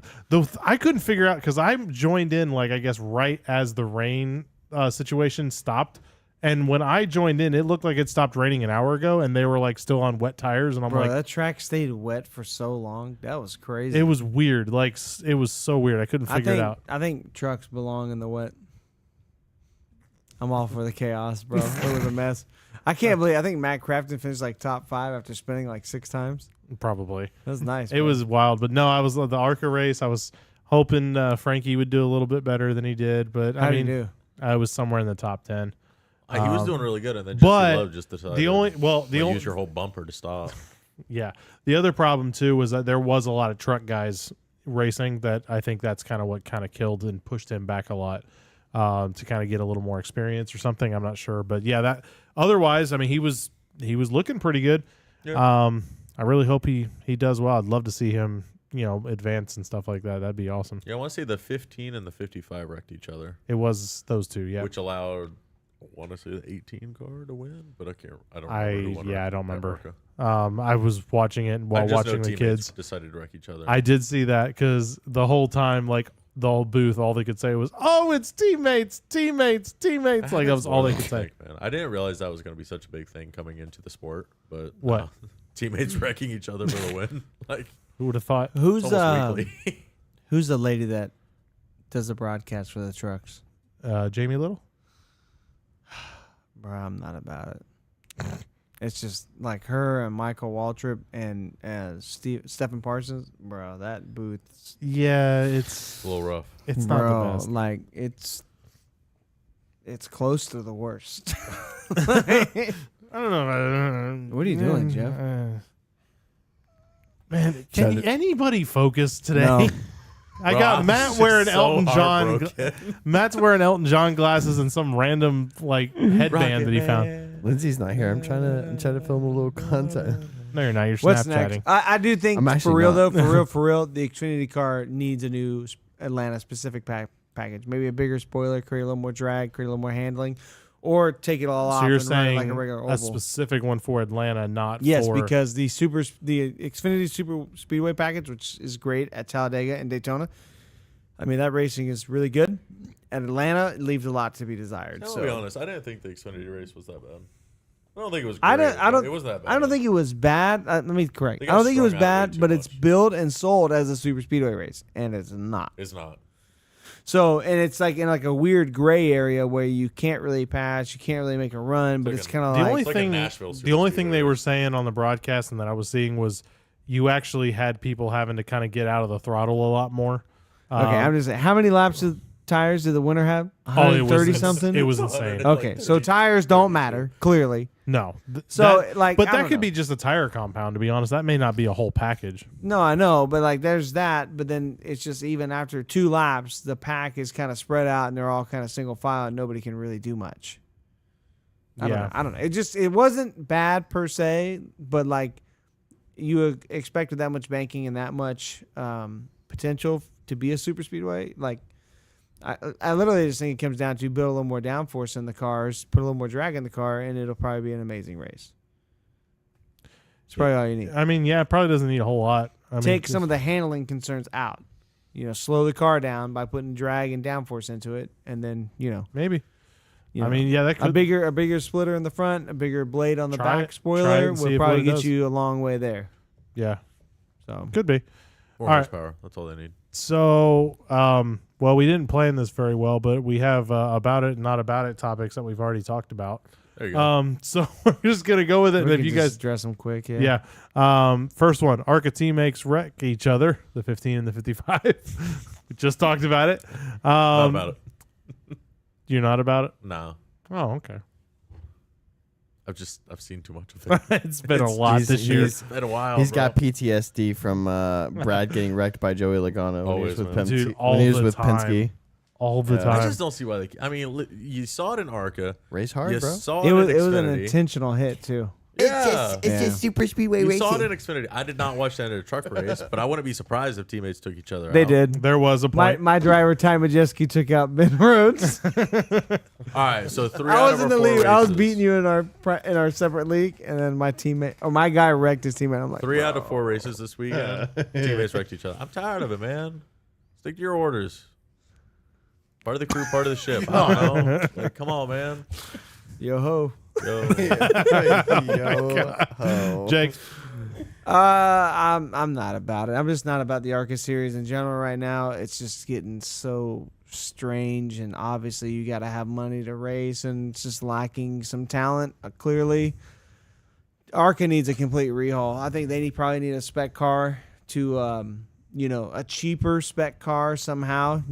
I couldn't figure out because I joined in like I guess right as the rain situation stopped. And when I joined in, it looked like it stopped raining an hour ago, and they were like still on wet tires. And I'm Bro, like, that track stayed wet for so long. That was crazy. it was weird. Like it was so weird. I couldn't figure it out. I think trucks belong in the wet. I'm all for the chaos, bro. It was a mess. I can't believe. I think Matt Crafton finished like top 5 after spinning like 6 times. Probably. That was nice. It bro. was wild, but no, I was the ARCA race. I was hoping Frankie would do a little bit better than he did, but How I do mean, you do? I was somewhere in the top 10. He was doing really good, and then but Love just decided The only use your whole bumper to stop. yeah, the other problem too was that there was a lot of truck guys racing. That I think that's kind of what kind of killed and pushed him back a lot to kind of get a little more experience or something. I'm not sure, but yeah, that otherwise, I mean, he was looking pretty good. Yeah. I really hope he does well. I'd love to see him, advance and stuff like that. That'd be awesome. Yeah, I want to say the 15 and the 55 wrecked each other, It was those two, yeah. which allowed, I want to say the 18 car to win, but I can't. I don't. I remember who won I don't at remember. ARCA. I was watching it while I just watching know the teammates kids. decided to wreck each other. I did see that because the whole time, like the whole booth, all they could say was, "Oh, it's teammates, teammates, teammates." Like that was all they could say. Man. I didn't realize that was going to be such a big thing coming into the sport, but What? teammates wrecking each other for the win? Like Who would have thought? Who's almost weekly. who's the lady that does the broadcast for the trucks? Jamie Little. Bro, I'm not about it. It's just like her and Michael Waltrip and Stephen Parsons. Bro, that booth. Yeah, it's a little rough. it's not Bro, the best. like it's close to the worst. I don't know. What are you doing, Jeff? Man, can anybody focus today? No. I got I'm Matt just wearing so Elton John. heartbroken. Matt's wearing Elton John glasses and some random like headband that he found. Lindsay's not here. I'm trying to film a little content. No, you're not. You're What's Snapchatting. next? I do think I'm for actually real not. though, for real, the Xfinity car needs a new Atlanta specific package. Maybe a bigger spoiler, create a little more drag, create a little more handling, or take it all off So you're and run it saying like a regular a oval. specific one for Atlanta, not Yes, for because the Xfinity Super Speedway package, which is great at Talladega and Daytona, I mean that racing is really good. At Atlanta, it leaves a lot to be desired. I'll So be honest, I didn't think the Xfinity race was that bad. I don't think it was great. It wasn't that bad. I don't think it was bad. Let me correct. They I got don't think it was strung out way bad, too but it's much. billed and sold as a super speedway race, and it's not. It's not. So, and it's like in like a weird gray area where you can't really pass, you can't really make a run, but like it's a- kind of the like only It's like a thing. Nashville The only thing superspeedway they were race. saying on the broadcast and that I was seeing was you actually had people having to kind of get out of the throttle a lot more. okay. I'm just saying, how many laps of tires did the winner have? Oh, it was 130 ins- something. It was insane. Okay, so tires don't matter clearly. No. So, like, but I that don't could know. be just a tire compound. To be honest, that may not be a whole package. No, I know, but like there's that, but then it's just even after 2 laps, the pack is kind of spread out and they're all kind of single file and nobody can really do much. I don't know. It wasn't bad per se, but like you expected that much banking and that much potential to be a super speedway. Like I literally just think it comes down to build a little more downforce in the cars, put a little more drag in the car, and it'll probably be an amazing race. It's probably all you need. I mean, yeah, it probably doesn't need a whole lot. I Take some of the handling concerns out. Slow the car down by putting drag and downforce into it, and then maybe. you I know, mean, yeah, that a could. bigger splitter in the front, a bigger blade on the Try back it spoiler and see will if probably what it get does. you a long way there. Yeah, So could be. More All right. horsepower. That's all they need. So, well, we didn't plan this very well, but we have about it, not about it topics that we've already talked about. There you go. So we're just gonna go with it. we And if can you just guys, address them quick. Yeah. First one, ARCA teammates wreck each other. The 15 and the 55. We just talked about it. Not about it. You're not about it. No. Oh, okay. I've seen too much of it. It's been a lot he's- this year. It's been a while. He's bro. got PTSD from Brad getting wrecked by Joey Logano when Always, he was with man. Penske. Dude, all when he was the with time. Penske. All the Yeah. I time. just don't see why they. I mean, you saw it in ARCA. Race hard, You bro. saw It was in an Xfinity. intentional hit too. Yeah. It's just super speedway You saw it in Xfinity. I did not watch that in a truck race, but I wouldn't be surprised if teammates took each other They out. did. There was a point. My driver Ty Majeski took out Ben Rhodes. All right, so 3 I out was of in our the 4 lead. I was races. beating you in our separate league, and then my guy wrecked his teammate. I'm like, 3 out of 4 races this weekend. Teammates wrecked each other. I'm tired of it, man. Stick to your orders. Part of the crew, part of the ship. I don't know. Like, come on, man. yo ho. Yo. Jake, I'm not about it. I'm just not about the ARCA series in general right now. It's just getting so strange, and obviously you got to have money to race, and it's just lacking some talent. Clearly, ARCA needs a complete rehaul. I think they probably need a spec car to, a cheaper spec car somehow.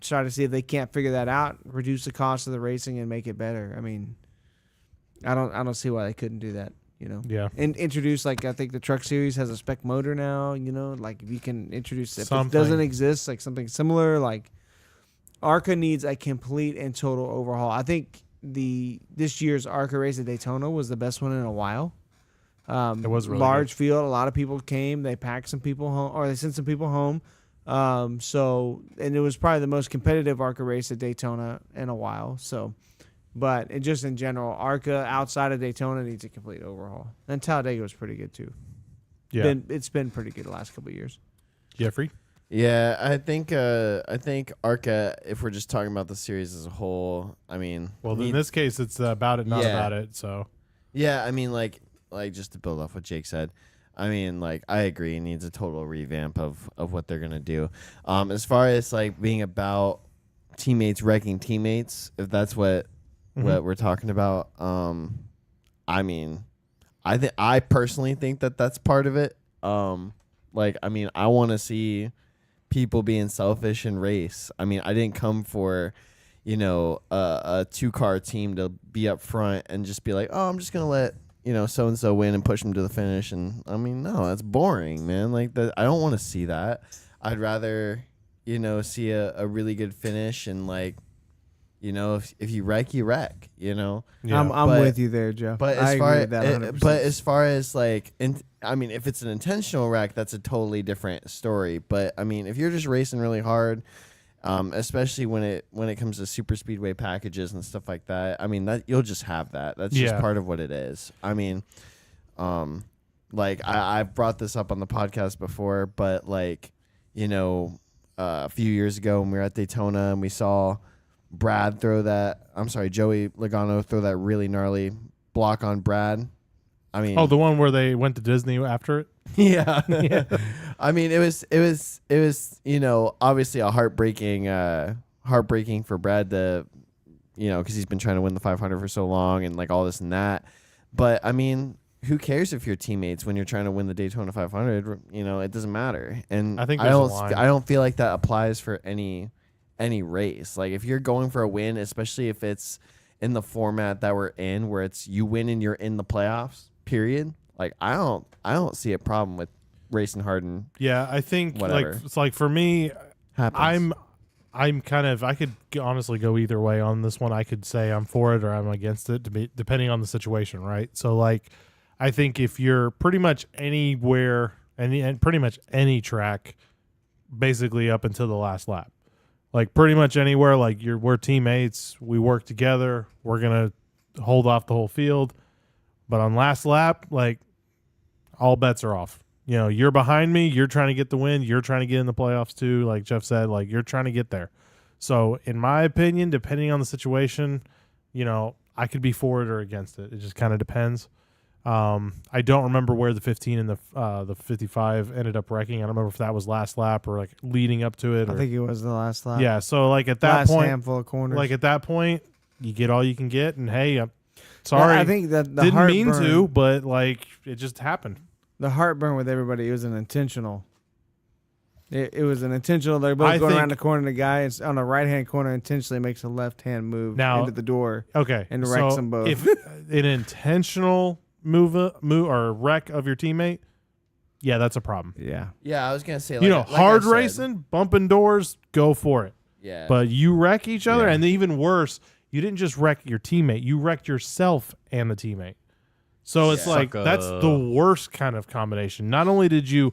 Try to see if they can't figure that out, reduce the cost of the racing, and make it better. I mean, I don't see why they couldn't do that. Yeah. And introduce, like, I think the truck series has a spec motor now, like if you can introduce if it Something. doesn't exist, like something similar, like ARCA needs a complete and total overhaul. I think this year's ARCA race at Daytona was the best one in a while. It was really large field, a lot of people came, they packed some people home, or they sent some people home. And it was probably the most competitive ARCA race at Daytona in a while. So, but just in general, ARCA outside of Daytona needs a complete overhaul. And Talladega was pretty good too. Yeah. It's been pretty good the last couple of years. Jeffrey. Yeah, I think ARCA, if we're just talking about the series as a whole, I mean, Well, in this case, it's about it, not Yeah. about it. So, yeah, I mean, like just to build off what Jake said, I mean, like, I agree, it needs a total revamp of what they're gonna do. As far as like being about teammates wrecking teammates, if that's what we're talking about, I mean, I personally think that that's part of it. Like, I mean, I want to see people being selfish in race. I mean, I didn't come for, a 2-car team to be up front and just be like, oh, I'm just gonna let so and so win and push them to the finish. And I mean, no, that's boring, man. Like, I don't want to see that. I'd rather, see a really good finish and like, if you wreck, you wreck, Yeah. I'm with you there, Joe. But I as far agree with that 100%. but as far as like, if it's an intentional wreck, that's a totally different story. But I mean, if you're just racing really hard, especially when it comes to super speedway packages and stuff like that, I mean that you'll just have that. That's just part of what it is. I mean, like I've brought this up on the podcast before, but like, a few years ago when we were at Daytona and we saw Joey Logano throw that really gnarly block on Brad. I mean, the one where they went to Disney after it. Yeah. I mean, it was obviously a heartbreaking for Brad to, because he's been trying to win the 500 for so long and like all this and that. But I mean, who cares if your teammates when you're trying to win the Daytona 500? It doesn't matter. And I think I don't feel like that applies for any race. Like if you're going for a win, especially if it's in the format that we're in, where it's you win and you're in the playoffs. Period. Like I don't see a problem with racing hard and I think whatever. like it's like for me, happens. I'm kind of I could honestly go either way on this one. I could say I'm for it or I'm against it, depending on the situation, right? So like, I think if you're pretty much anywhere and pretty much any track, basically up until the last lap, like pretty much anywhere, like we're teammates, we work together, we're gonna hold off the whole field. But on last lap, like all bets are off. You're behind me. You're trying to get the win. You're trying to get in the playoffs too. Like Jeff said, like you're trying to get there. So in my opinion, depending on the situation, I could be for it or against it. It just kind of depends. I don't remember where the 15 and the 55 ended up wrecking. I don't remember if that was last lap or like leading up to it. I think it was the last lap. Yeah. So like at that point, handful of corners. like at that point, you get all you can get, and hey, sorry, I think that the didn't mean heartburn- to, but like it just happened. The heartburn with everybody, it was an intentional. It was an intentional. They're both going around the corner. The guy is on the right hand corner intentionally makes a left hand move into the door. Okay, and wrecks them both. If an intentional move or wreck of your teammate, yeah, that's a problem. Yeah, I was gonna say, like, hard racing, bumping doors, go for it. Yeah, but you wreck each other, and even worse, you didn't just wreck your teammate; you wrecked yourself and the teammate. So it's like that's the worst kind of combination. Not only did you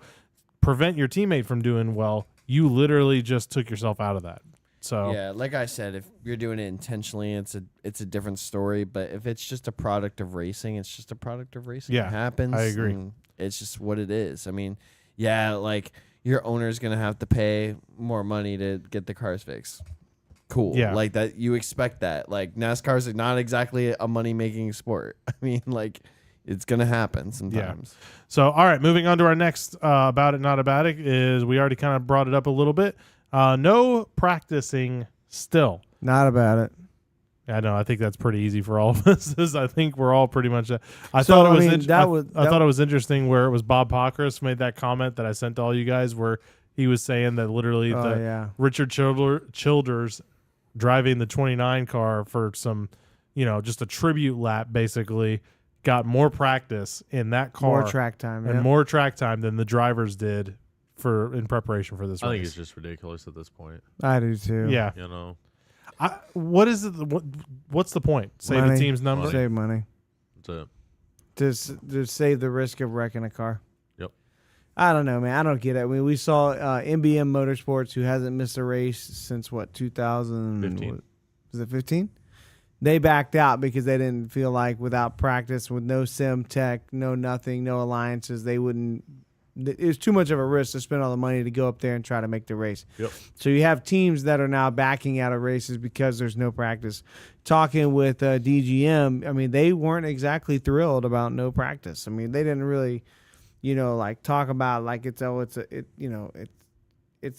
prevent your teammate from doing well, you literally just took yourself out of that. So yeah, like I said, if you're doing it intentionally, it's a different story. But if it's just a product of racing, it's just a product of racing. Yeah, it happens. I agree. It's just what it is. I mean, yeah, like your owner's gonna have to pay more money to get the cars fixed. Cool. Yeah. Like that, you expect that. Like NASCAR's not exactly a money making sport. I mean, like it's gonna happen sometimes. Yeah. So all right, moving on to our next about it, not about it, is we already kind of brought it up a little bit. No practicing still. Not about it. I know. I think that's pretty easy for all of us. I think we're all pretty much. I thought it was interesting where it was Bob Pockris made that comment that I sent to all you guys, where he was saying that literally Richard Childers driving the 29 car for some, just a tribute lap, basically got more practice in that car, more track time than the drivers did in preparation for this race. I think it's just ridiculous at this point. I do too. Yeah. What is it? What's the point? Save money. the team's number? Save money. That's it. To save the risk of wrecking a car. Yep. I don't know, man. I don't get it. I mean, we saw MBM Motorsports, who hasn't missed a race since, 2015? Was it 15? They backed out because they didn't feel like without practice, with no sim tech, no nothing, no alliances, they wouldn't. It was too much of a risk to spend all the money to go up there and try to make the race. Yep. So you have teams that are now backing out of races because there's no practice. Talking with DGM, I mean, they weren't exactly thrilled about no practice. I mean, they didn't really, like talk about like it's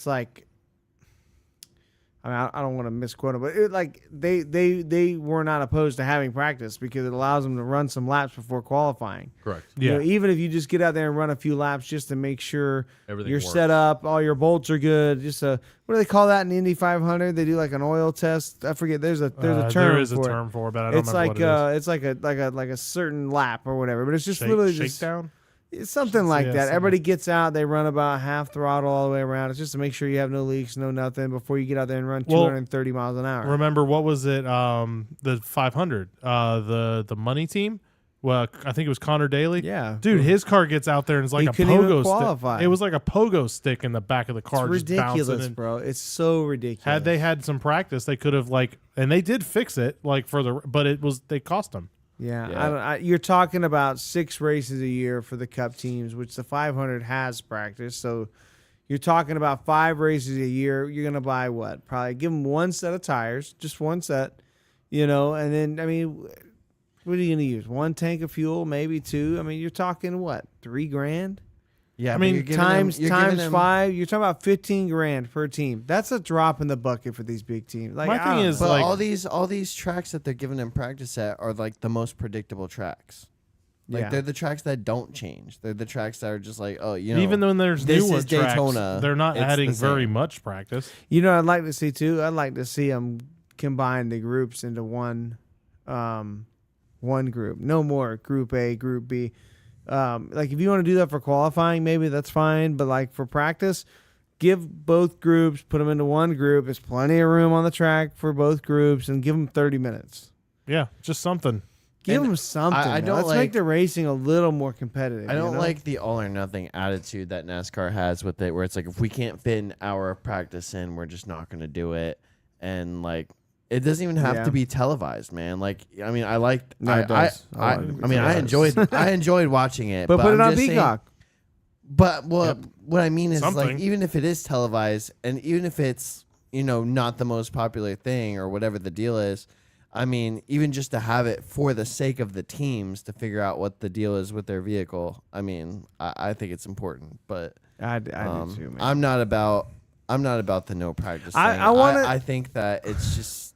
like. I mean, I don't want to misquote it, but they were not opposed to having practice because it allows them to run some laps before qualifying. Correct. Yeah. Even if you just get out there and run a few laps just to make sure Everything you're works. set up, all your bolts are good. Just what do they call that in the Indy 500? They do like an oil test. I forget. There's a term. There is for a it. term for it, but I don't It's remember like what it is. it's like a certain lap or whatever. But it's just Shake, literally shakedown. It's something like Yeah, that. something. Everybody gets out. They run about half throttle all the way around. It's just to make sure you have no leaks, no nothing before you get out there and run Well, 230 miles an hour. Remember, what was it? The 500, the money team. Well, I think it was Connor Daly. Yeah, Dude, his car gets out there and it's like He a couldn't even pogo qualify. stick. It was like a pogo stick in the back of the car, it's just bouncing. ridiculous, And bro. It's so ridiculous. had they had some practice, they could have and they did fix it but they cost them. Yeah, Yeah. you're talking about 6 races a year for the Cup teams, which the 500 has practice. So you're talking about 5 races a year. You're gonna buy what? Probably give them one set of tires, just one set, and then what are you gonna use? 1 tank of fuel, maybe 2. I mean, you're talking what? $3,000? Yeah, I but mean, you're giving them- Times you're giving them- 5. You're talking about $15,000 per team. That's a drop in the bucket for these big teams. Like, My I thing don't is, know. But like- all these tracks that they're giving them practice at are like the most predictable tracks. Like Yeah. they're the tracks that don't change. They're the tracks that are just like, Even though there's this new is tracks, Daytona, they're not it's adding the same. very much practice. I'd like to see too. I'd like to see them combine the groups into one group. No more Group A, Group B. Like if you want to do that for qualifying, maybe that's fine. But like for practice, give both groups, put them into one group. There's plenty of room on the track for both groups, and give them 30 minutes. Yeah, just something. Give And them something. I man. don't Let's like- make the racing a little more competitive. I don't you know? like the all or nothing attitude that NASCAR has with it, where it's like if we can't fit an hour of practice in, we're just not going to do it, and like it doesn't even have Yeah. to be televised, man. Like I mean, I liked, No, I, it does. I, I, Oh, it I mean, I does. enjoyed watching it, But put it I'm on just saying- Peacock. But what I mean is Something. like even if it is televised and even if it's not the most popular thing or whatever the deal is, I mean even just to have it for the sake of the teams to figure out what the deal is with their vehicle. I mean I think it's important, but I do too, man. I'm not about the no practice thing. I wanna- I think that it's just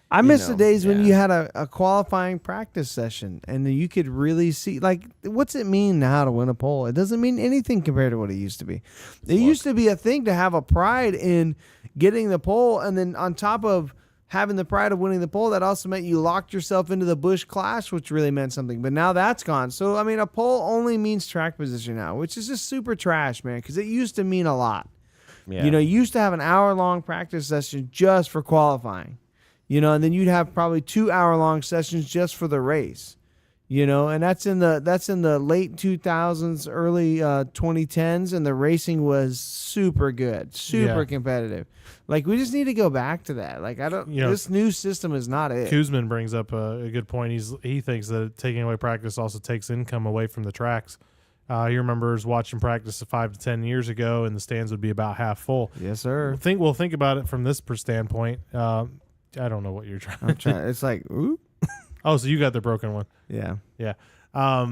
I miss the days when yeah. you had a qualifying practice session and you could really see, like, what's it mean now to win a pole? It doesn't mean anything compared to what it used to be. It used to be a thing to have a pride in getting the pole, and then on top of having the pride of winning the pole, that also meant you locked yourself into the Busch Clash, which really meant something. But now that's gone. So, I mean, a pole only means track position now, which is just super trash, man, because it used to mean a lot. yeah. You used to have an hour-long practice session just for qualifying. And then you'd have probably 2-hour-long sessions just for the race. And that's in the late 2000s, early 2010s, and the racing was super good, super competitive. Like we just need to go back to that. Like this new system is not it. Kuzman brings up a good point. He thinks that taking away practice also takes income away from the tracks. He remembers watching practice 5 to 10 years ago, and the stands would be about half full. Yes, sir. Think about it from this standpoint. I don't know what you're trying. I'm trying. It's like, ooh, Oh, so you got the broken one. yeah. Yeah. I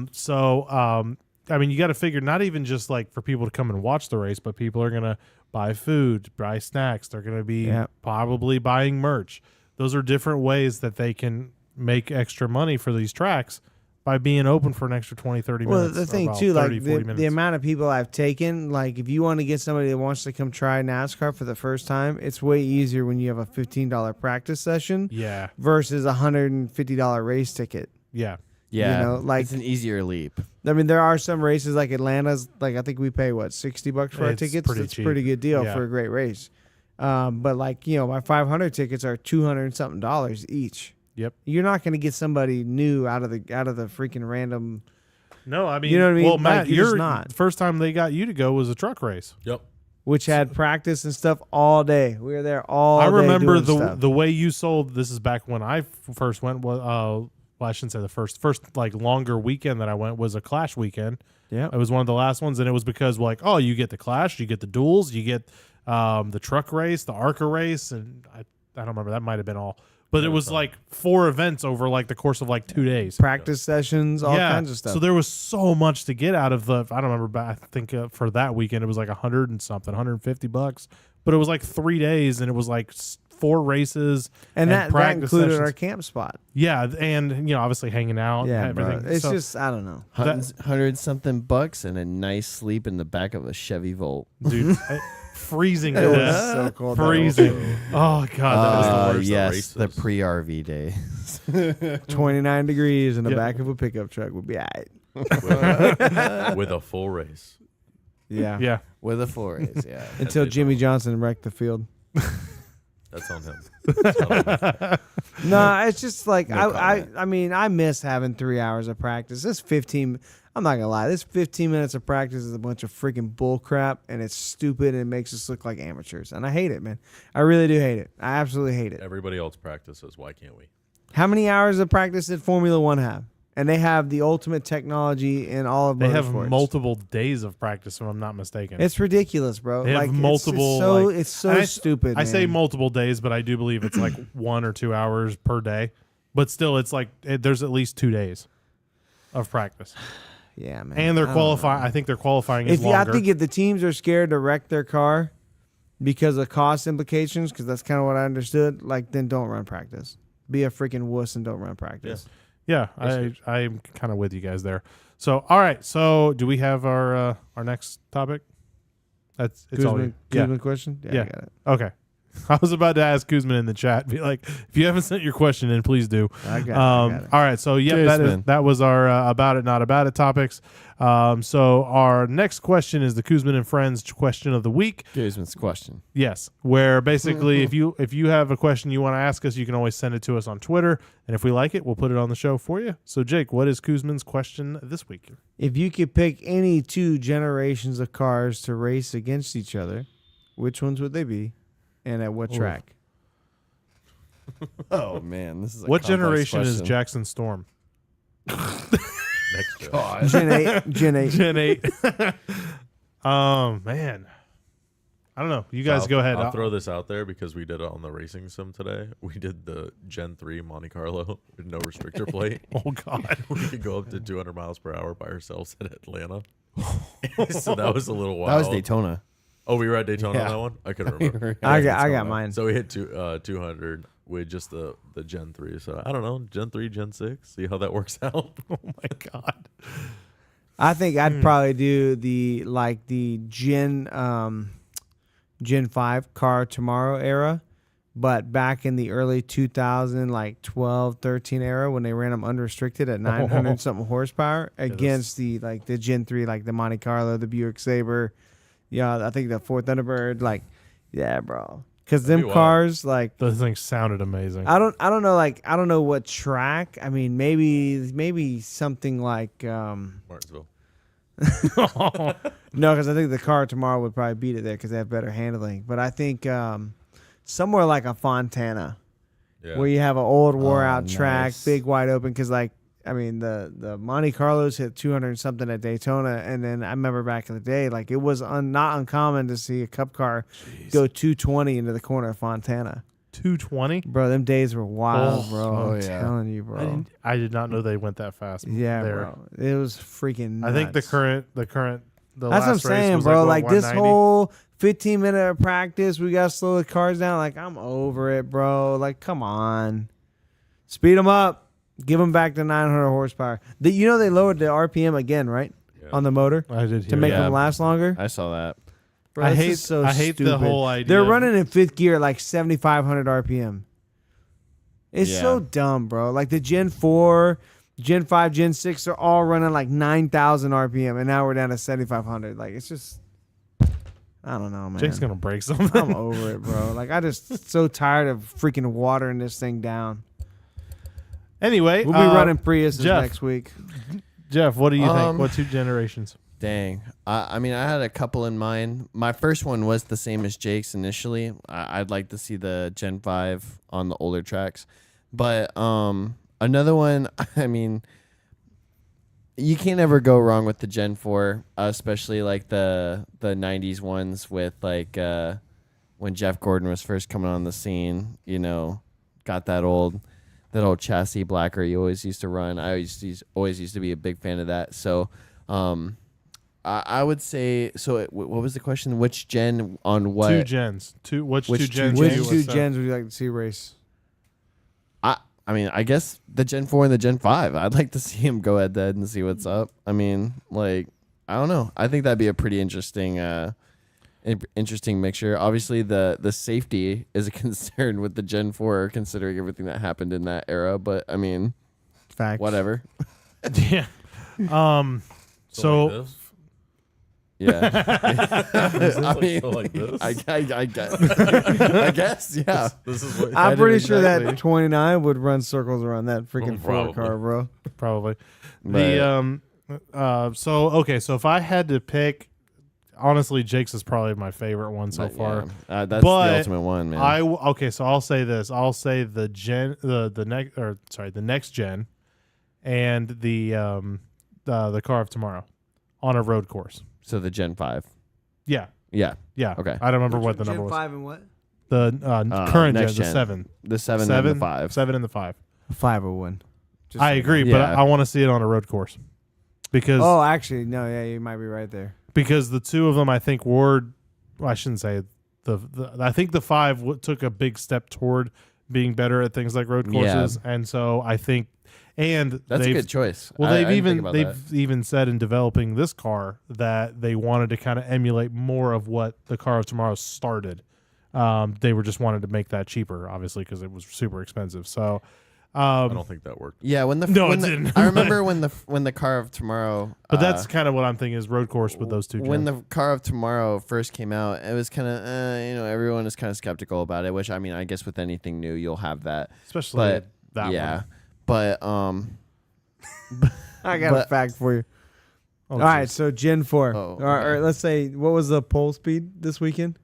mean, you got to figure not even just like for people to come and watch the race, but people are going to buy food, buy snacks. They're going to be probably buying merch. Those are different ways that they can make extra money for these tracks by being open for an extra 20, 30 minutes. Well, the thing about too, 30, like 40 minutes. the amount of people I've taken, like if you want to get somebody that wants to come try NASCAR for the first time, it's way easier when you have a $15 practice session Yeah. versus a $150 race ticket. Yeah. yeah, like it's an easier leap. I mean, there are some races like Atlanta's. Like I think we pay what $60 for our It's tickets. pretty It's a cheap. pretty good deal Yeah. for a great race. But like my 500 tickets are $200 and something each. Yep. You're not going to get somebody new out of the freaking random. No, I mean, You know what I mean? Well, Like, Matt, you're just you're not. the first time they got you to go was a truck race. Yep. Which had practice and stuff all day. We were there all I day remember doing stuff. the way you sold. This is back when I first went. Well, I shouldn't say the first like longer weekend that I went was a Clash weekend. Yeah. It was one of the last ones, and it was because like, oh, you get the Clash, you get the duels, you get the truck race, the ARCA race, and I don't remember, that might have been all, but it was like 4 events over like the course of like 2 days. Practice sessions, all kinds of stuff. So there was so much to get out of the. I don't remember, but I think for that weekend it was like $100 and something, $150, but it was like 3 days, and it was like 4 races and that practice included sessions. our camp spot. Yeah, and obviously hanging out. Yeah, and bro. everything. It's So just I don't know. $100-something bucks and a nice sleep in the back of a Chevy Volt. dude, freezing to It was death. so cold. Freezing. Oh god, that was the worst. Yes, the races. pre-RV day. 29 degrees in the Yeah. back of a pickup truck would be all right. with a full race. Yeah. Yeah. With a full race, yeah. Until Jimmy Johnson wrecked the field. That's on him. That's on him. No, it's just like No I comment. mean, I miss having 3 hours of practice. This 15. I'm not gonna lie. This 15 minutes of practice is a bunch of freaking bull crap, and it's stupid, and it makes us look like amateurs. And I hate it, man. I really do hate it. I absolutely hate it. Everybody else practices. Why can't we? How many hours of practice did Formula One have? And they have the ultimate technology in all of They have motorsports. multiple days of practice, if I'm not mistaken. It's ridiculous, bro. They have like multiple, It's so and stupid. I say man. multiple days, but I do believe it's like 1 or 2 hours per day. But still, it's like there's at least 2 days of practice. Yeah, man. And they're I don't qualifying. know. I think they're qualifying is If I longer. think if the teams are scared to wreck their car because of cost implications, because that's kind of what I understood, like then don't run practice. Be a freaking wuss and don't run practice. Yeah, I'm kind of with you guys there. So, all right. So, do we have our next topic? It's all Kuzman, you. Kuzman question? Yeah, Yeah. I got it. Okay. I was about to ask Kuzman in the chat. Be like, if you haven't sent your question in, please do. I got it. All right. So, Kuzman. that was our about it, not about it topics. So, our next question is the Kuzman and Friends question of the week. Guzman's question. Yes, where basically if you have a question you want to ask us, you can always send it to us on Twitter, and if we like it, we'll put it on the show for you. So, Jake, what is Kuzman's question this week? If you could pick any 2 generations of cars to race against each other, which ones would they be, and at what Ooh. track? Oh man, this is a What complex generation is question. Jackson Storm? Next show. Gen 8. Gen 8. Gen 8. Man. I don't know. You guys So go ahead. I'll throw this out there because we did it on the racing sim today. We did the Gen 3 Monte Carlo with no restrictor plate. Oh, God. We could go up to 200 miles per hour by ourselves at Atlanta. So that was a little wild. That was Daytona. Oh, we were at Daytona on Yeah. that one? I couldn't remember. I got mine. So we hit 200 with just the Gen 3. So I don't know, Gen 3, Gen 6. See how that works out. Oh, my God. I think I'd probably do the Gen 5 car tomorrow era, but back in the early 2000 like 12, 13 era when they ran them unrestricted at 900 something horsepower against the Gen 3 like the Monte Carlo, the Buick Sabre, I think the Ford Thunderbird, like yeah, bro. Cuz That'd be them wild. cars like Those things sounded amazing. I don't know I don't know what track. I mean maybe something like Martinsville. no, because I think the car tomorrow would probably beat it there because they have better handling. But I think somewhere like a Fontana, Yeah. where you have an old wore out nice. track, big wide open. Because the Monte Carlos hit 200 something at Daytona, and then I remember back in the day, like it was not uncommon to see a Cup car go 220 into the corner of Fontana. 220? Bro, them days were wild, bro. oh, I'm yeah. telling you, bro. I did not know they went that fast. Yeah, there. bro. It was freaking nuts. I think the That's what I'm last race saying, was bro. what, Like this 190? whole 15-minute of practice, we got to slow the cars down. Like, I'm over it, bro. Like, come on. Speed them up. Give them back to 900 horsepower. They lowered the RPM again, right? Yeah. On the motor I did to hear make that. them last longer. I saw that. Bro, I this hate is so I hate the stupid. whole idea. They're of- running in fifth gear at like 7,500 RPM. It's Yeah. so dumb, bro. Like the Gen 4, Gen 5, Gen 6, they're all running like 9,000 RPM, and now we're down to 7,500. Like, it's just, I don't know, man. Jake's gonna break something. I'm over it, bro. Like, I just so tired of freaking watering this thing down. Anyway, We'll be running Priuses Jeff. next week. Jeff, what do you think? Um, What 2 generations? Dang. I mean, I had a couple in mind. My first one was the same as Jake's initially. I'd like to see the Gen 5 on the older tracks. But another one, I mean, you can't ever go wrong with the Gen 4, especially like the 90s ones with like when Jeff Gordon was first coming on the scene, got that old chassis blacker he always used to run. I always used to be a big fan of that. So I would say, so what was the question? Which gen on what? 2 gens. Which 2 Which two gens? Which do you two would say? gens would you like to see race? I mean, I guess the Gen 4 and the Gen 5. I'd like to see him go head and see what's up. I mean, like, I don't know. I think that'd be a pretty interesting mixture. Obviously, the safety is a concern with the Gen 4, considering everything that happened in that era. But I mean, Fact. whatever. Yeah. So like this? Yeah. I mean, like this? I guess, yeah. This is what I'm did pretty sure exactly. that 29 would run circles around that freaking Probably. Ford car, bro. probably But- so if I had to pick, honestly, Jake's is probably my favorite one so But, far. yeah, that's But the ultimate one, man. Okay, so I'll say this. I'll say the next gen, and the car of tomorrow, on a road course. So the Gen 5. Yeah, Yeah. yeah. Okay. I don't remember what the number Gen was. 5 and what? The current gen, next the gen. 7, The 7 and the 5. 7 and the 5. 501. Just I so you agree, know. but Yeah. I want to see it on a road course because know. Oh, actually, no, yeah, you might be right there. because the two of them I think were, well, I shouldn't say I think the 5 took a big step toward being better at things like road Yeah. courses, and so I think, and That's a they've good choice. well, I didn't think about that. they've even said in developing this car that they wanted to kind of emulate more of what the car of tomorrow started. They were just wanted to make that cheaper, obviously, because it was super expensive. So, I don't think that worked. Yeah, when the No, when it the- didn't. I remember when the car of tomorrow. but that's kind of what I'm thinking is road course with those two. When gens. the car of tomorrow first came out, it was kind of everyone is kind of skeptical about it. Which I mean, I guess with anything new, you'll have that. especially But that yeah, one. but I got a But- fact for you. Oh, All right, jeez. so Gen 4. Oh, Or let's say, what was the pole speed this weekend?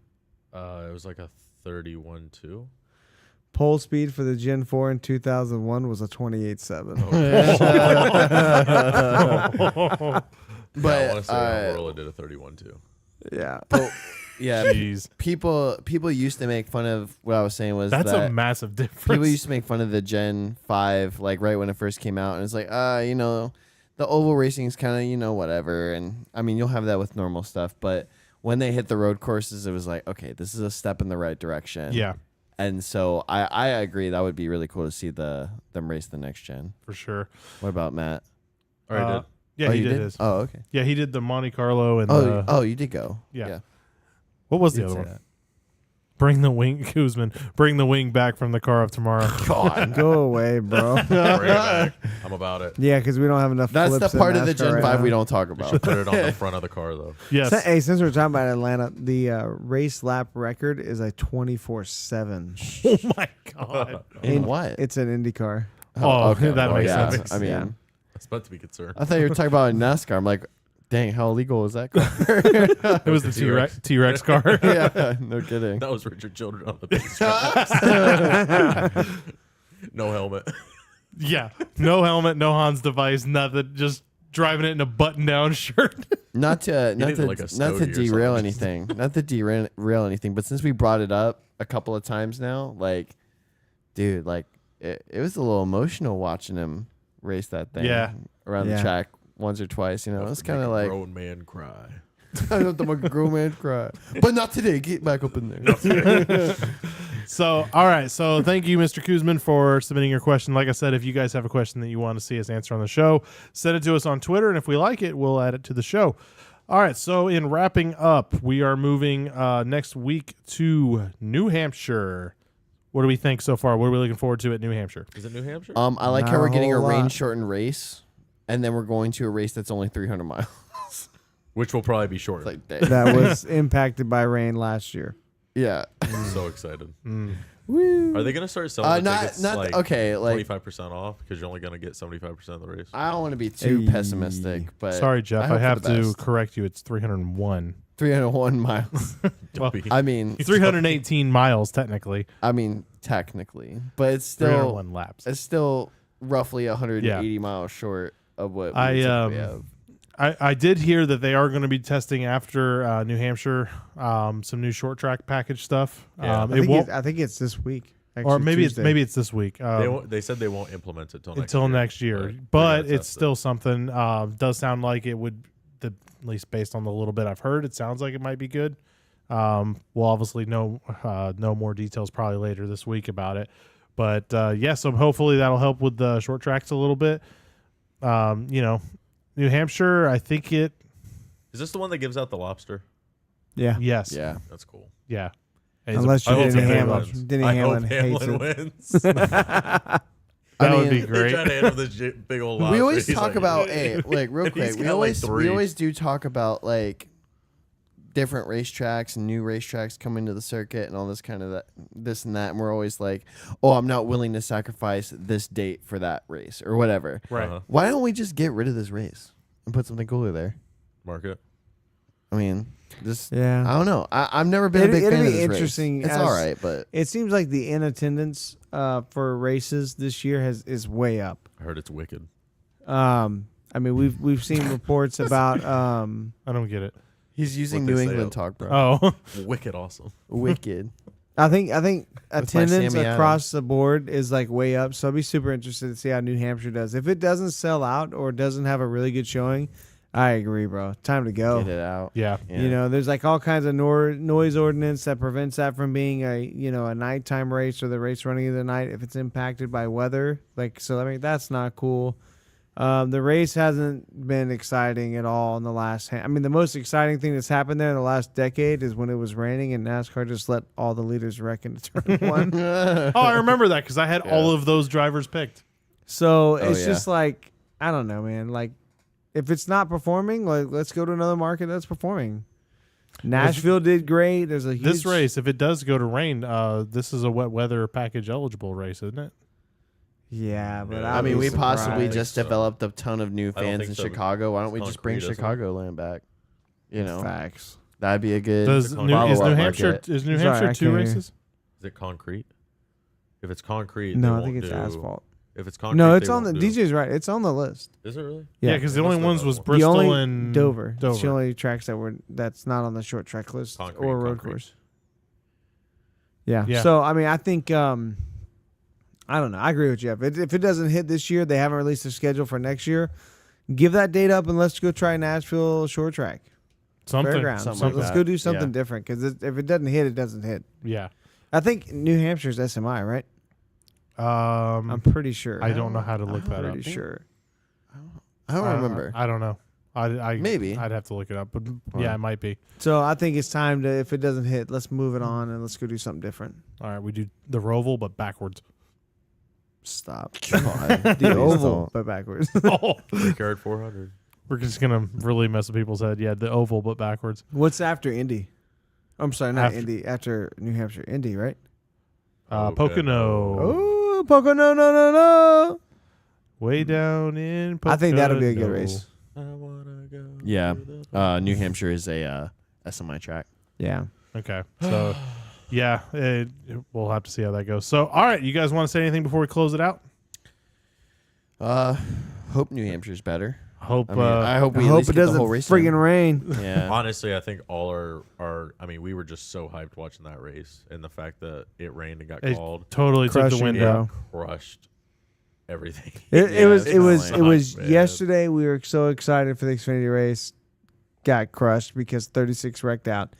It was like a 31.2. Pole speed for the Gen 4 in 2001 was a 28.7. but I want to say World did a 31.2. Yeah. yeah, Jeez, people used to make fun of what I was saying was that's that a massive difference. people used to make fun of the Gen 5 like right when it first came out, and it's like the oval racing is kind of whatever, and I mean you'll have that with normal stuff, but when they hit the road courses, it was like, okay, this is a step in the right direction. Yeah, And so I agree that would be really cool to see them race the next gen. for sure. What about Matt? All right, did. Yeah, Oh, he you did his. Oh, okay. Yeah, he did the Monte Carlo and Oh, you did go. Yeah. What was the Did other say one? that. Bring the wing, Kuzman. Bring the wing back from the car of tomorrow. God. Go away, bro. Bring it back. I'm about it. Yeah, because we don't have enough That's flips the in part of the NASCAR Gen right 5 now. we don't talk We about. should put it on the front of the car, though. Yes. Hey, since we're talking about Atlanta, the race lap record is a 24/7. Oh my god. In what? It's an IndyCar. Oh, that Well, makes yeah, sense. I mean, Yeah. That's about to be concerned. I thought you were talking about NASCAR. I'm like, dang, how illegal was that car? It was the T-Rex car. Yeah, no kidding. That was Richard Children on the base No helmet. Yeah. No helmet, no Hans device, nothing. Just driving it in a button-down shirt. Not to needed like a not to stogie or derail something. anything. Not to derail anything. But since we brought it up a couple of times now, like, dude, like it was a little emotional watching him race that thing. Yeah. Around the Yeah. track once or twice. You know, it's kind of like grown man cry. I don't make a grown man cry, but not today. Get back up in there. So, all right. So, thank you, Mr. Kuzman, for submitting your question. Like I said, if you guys have a question that you want to see us answer on the show, send it to us on Twitter, and if we like it, we'll add it to the show. All right. So, in wrapping up, we are moving next week to New Hampshire. What do we think so far? What are we looking forward to at New Hampshire? Is it New Hampshire? I like Not how a we're getting a whole lot. range shortened race, and then we're going to a race that's only 300 miles. Which will probably be shorter. Like, dang. That was impacted by rain last year. Yeah. I'm so excited. Mm. Woo. Are they going to start selling the Not tickets not okay. Like 25% off because you're only going to get 75% of the race? I don't want to be too Hey. pessimistic, but Sorry, Jeff. I hope for have the to best. correct you. It's 301. 301 miles. Well, Be- I mean, 318 miles, technically. technically, but it's still 301 laps. it's still roughly 180 miles short of what we I, typically have. I did hear that they are going to be testing after New Hampshire some new short track package stuff. Yeah. It won't, I think it's this week. or Actually, maybe Tuesday. it's this week. they said they won't implement it Until next year, but it's still something. Does sound like it would, at least based on the little bit I've heard, it sounds like it might be good. We'll obviously know more details probably later this week about it. But yeah, so hopefully that'll help with the short tracks a little bit. New Hampshire, I think it. Is this the one that gives out the lobster? Yeah. Yes. Yeah. That's cool. Yeah. Unless I you hope Denny Hamlin Hamlin. wins. Denny I Hamlin hope hates Hamlin it. wins. That would mean, be They great. try to hit him with this big old lobster. we always He's talk like, about like real and he's quick. We got, like, always three. do talk about like different racetracks and new racetracks coming to the circuit and all this kind of this and that. And we're always like, oh, I'm not willing to sacrifice this date for that race or whatever. Right. Uh-huh. Why don't we just get rid of this race and put something cooler there? Market. I mean, just Yeah. I don't know. I've never been a big It'd fan be of this interesting race. It's as- all right, but It seems like the in attendance for races this year is way up. I heard it's wicked. I mean, we've seen reports about I don't get it. he's using What New they say England of- talk, bro. Oh, Wicked awesome. Wicked. I think my attendance Sammy across the board is like way up. So I'd be super interested to see how New Hampshire does. If it doesn't sell out or doesn't have a really good showing, I agree, bro. Time to go. Get it out. yeah. You know, there's like all kinds of noise ordinance that prevents that from being a nighttime race or the race running in the night if it's impacted by weather. Like, so I mean, that's not cool. The race hasn't been exciting at all in the last. I mean, the most exciting thing that's happened there in the last decade is when it was raining and NASCAR just let all the leaders wreck into turn one. Oh, I remember that because I had all of those drivers picked. So Oh, it's yeah. just like, I don't know, man. Like, if it's not performing, like, let's go to another market that's performing. Nashville did great. There's a huge This race, if it does go to rain, this is a wet weather package eligible race, isn't it? Yeah, but Yeah, I mean, we I'd be possibly surprised. just so. developed a ton of new I don't fans think in so, but Chicago. Why don't we it's just bring concrete, isn't it? Chicagoland back? You know, Facts. that'd be a good. Does New- New, is follow-up New Hampshire market. is New Sorry, Hampshire I 2 can't hear. races? Is it concrete? If it's concrete, No, they I won't think it's do- asphalt. If it's concrete, No, it's they on the won't do- DJ's right. It's on the list. Is it really? Yeah, because the What's only the ones other was one? Bristol the only and Dover. It's the Dover. only tracks that's not on the short track list Concrete, or road concrete. course. Yeah. Yeah. So I mean, I think I don't know. I agree with Jeff. If it doesn't hit this year, they haven't released a schedule for next year. Give that date up and let's go try Nashville short track Something. fairgrounds. something like Let's that. go do something Yeah. different because if it doesn't hit, it doesn't hit. Yeah. I think New Hampshire's SMI, right? I'm pretty sure. I don't know how to look that up. Pretty sure. I don't remember. I don't know. I Maybe. I'd have to look it up, but yeah, it might be. So I think it's time to, if it doesn't hit, let's move it on and let's go do something different. All right, we do the Roval but backwards. Stop. God, The please oval, don't. but backwards. Oh, Brickyard 400. we're just gonna really mess with people's head. Yeah, the oval but backwards. What's after Indy? I'm sorry, not After- Indy. After New Hampshire, Indy, right? Pocono. Oh, Pocono, no. Way down in Pocono. I think that'll be a good race. I wanna go Yeah. to the- New Hampshire is a SMI track. Yeah. Okay, so yeah, we'll have to see how that goes. So, all right, you guys want to say anything before we close it out? Hope New Hampshire's better. Hope. I mean, I hope I we at hope least it get the doesn't whole race. friggin' rain. in. Yeah. Honestly, I think all our I mean, we were just so hyped watching that race, and the fact that it rained and got It called totally took the Crushing wind it. out. crushed everything. It was definitely. Man. yesterday. We were so excited for the Xfinity race, got crushed because 36 wrecked out,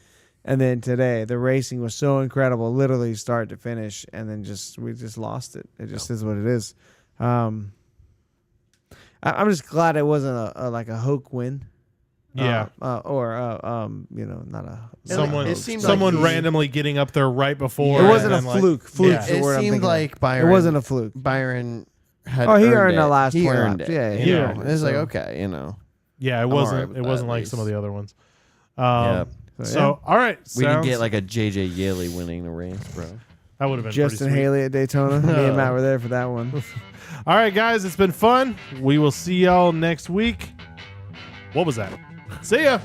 and then today the racing was so incredible, literally start to finish, and then we just lost it. It just is what it is. I'm just glad it wasn't a Hoke win. Yeah. Not a. Someone, it seemed someone like he- randomly getting up there right before. It Yeah. wasn't a and then, fluke. Fluke's Yeah. the It word I'm seemed thinking of. like Byron. It wasn't a fluke. Byron had. Oh, he earned earned it. the last He 20 earned laps. it. Yeah, you he know? earned it, It's like so- okay, you know. Yeah, it all right wasn't. with It that, wasn't at like some of least. the other ones. Yeah. So, all right, We didn't sounds- get like a JJ Yaley winning the race, bro. that would have been Justin pretty sweet. Haley at Daytona. Me and Matt were there for that one. All right, guys, it's been fun. We will see y'all next week. What was that? See ya.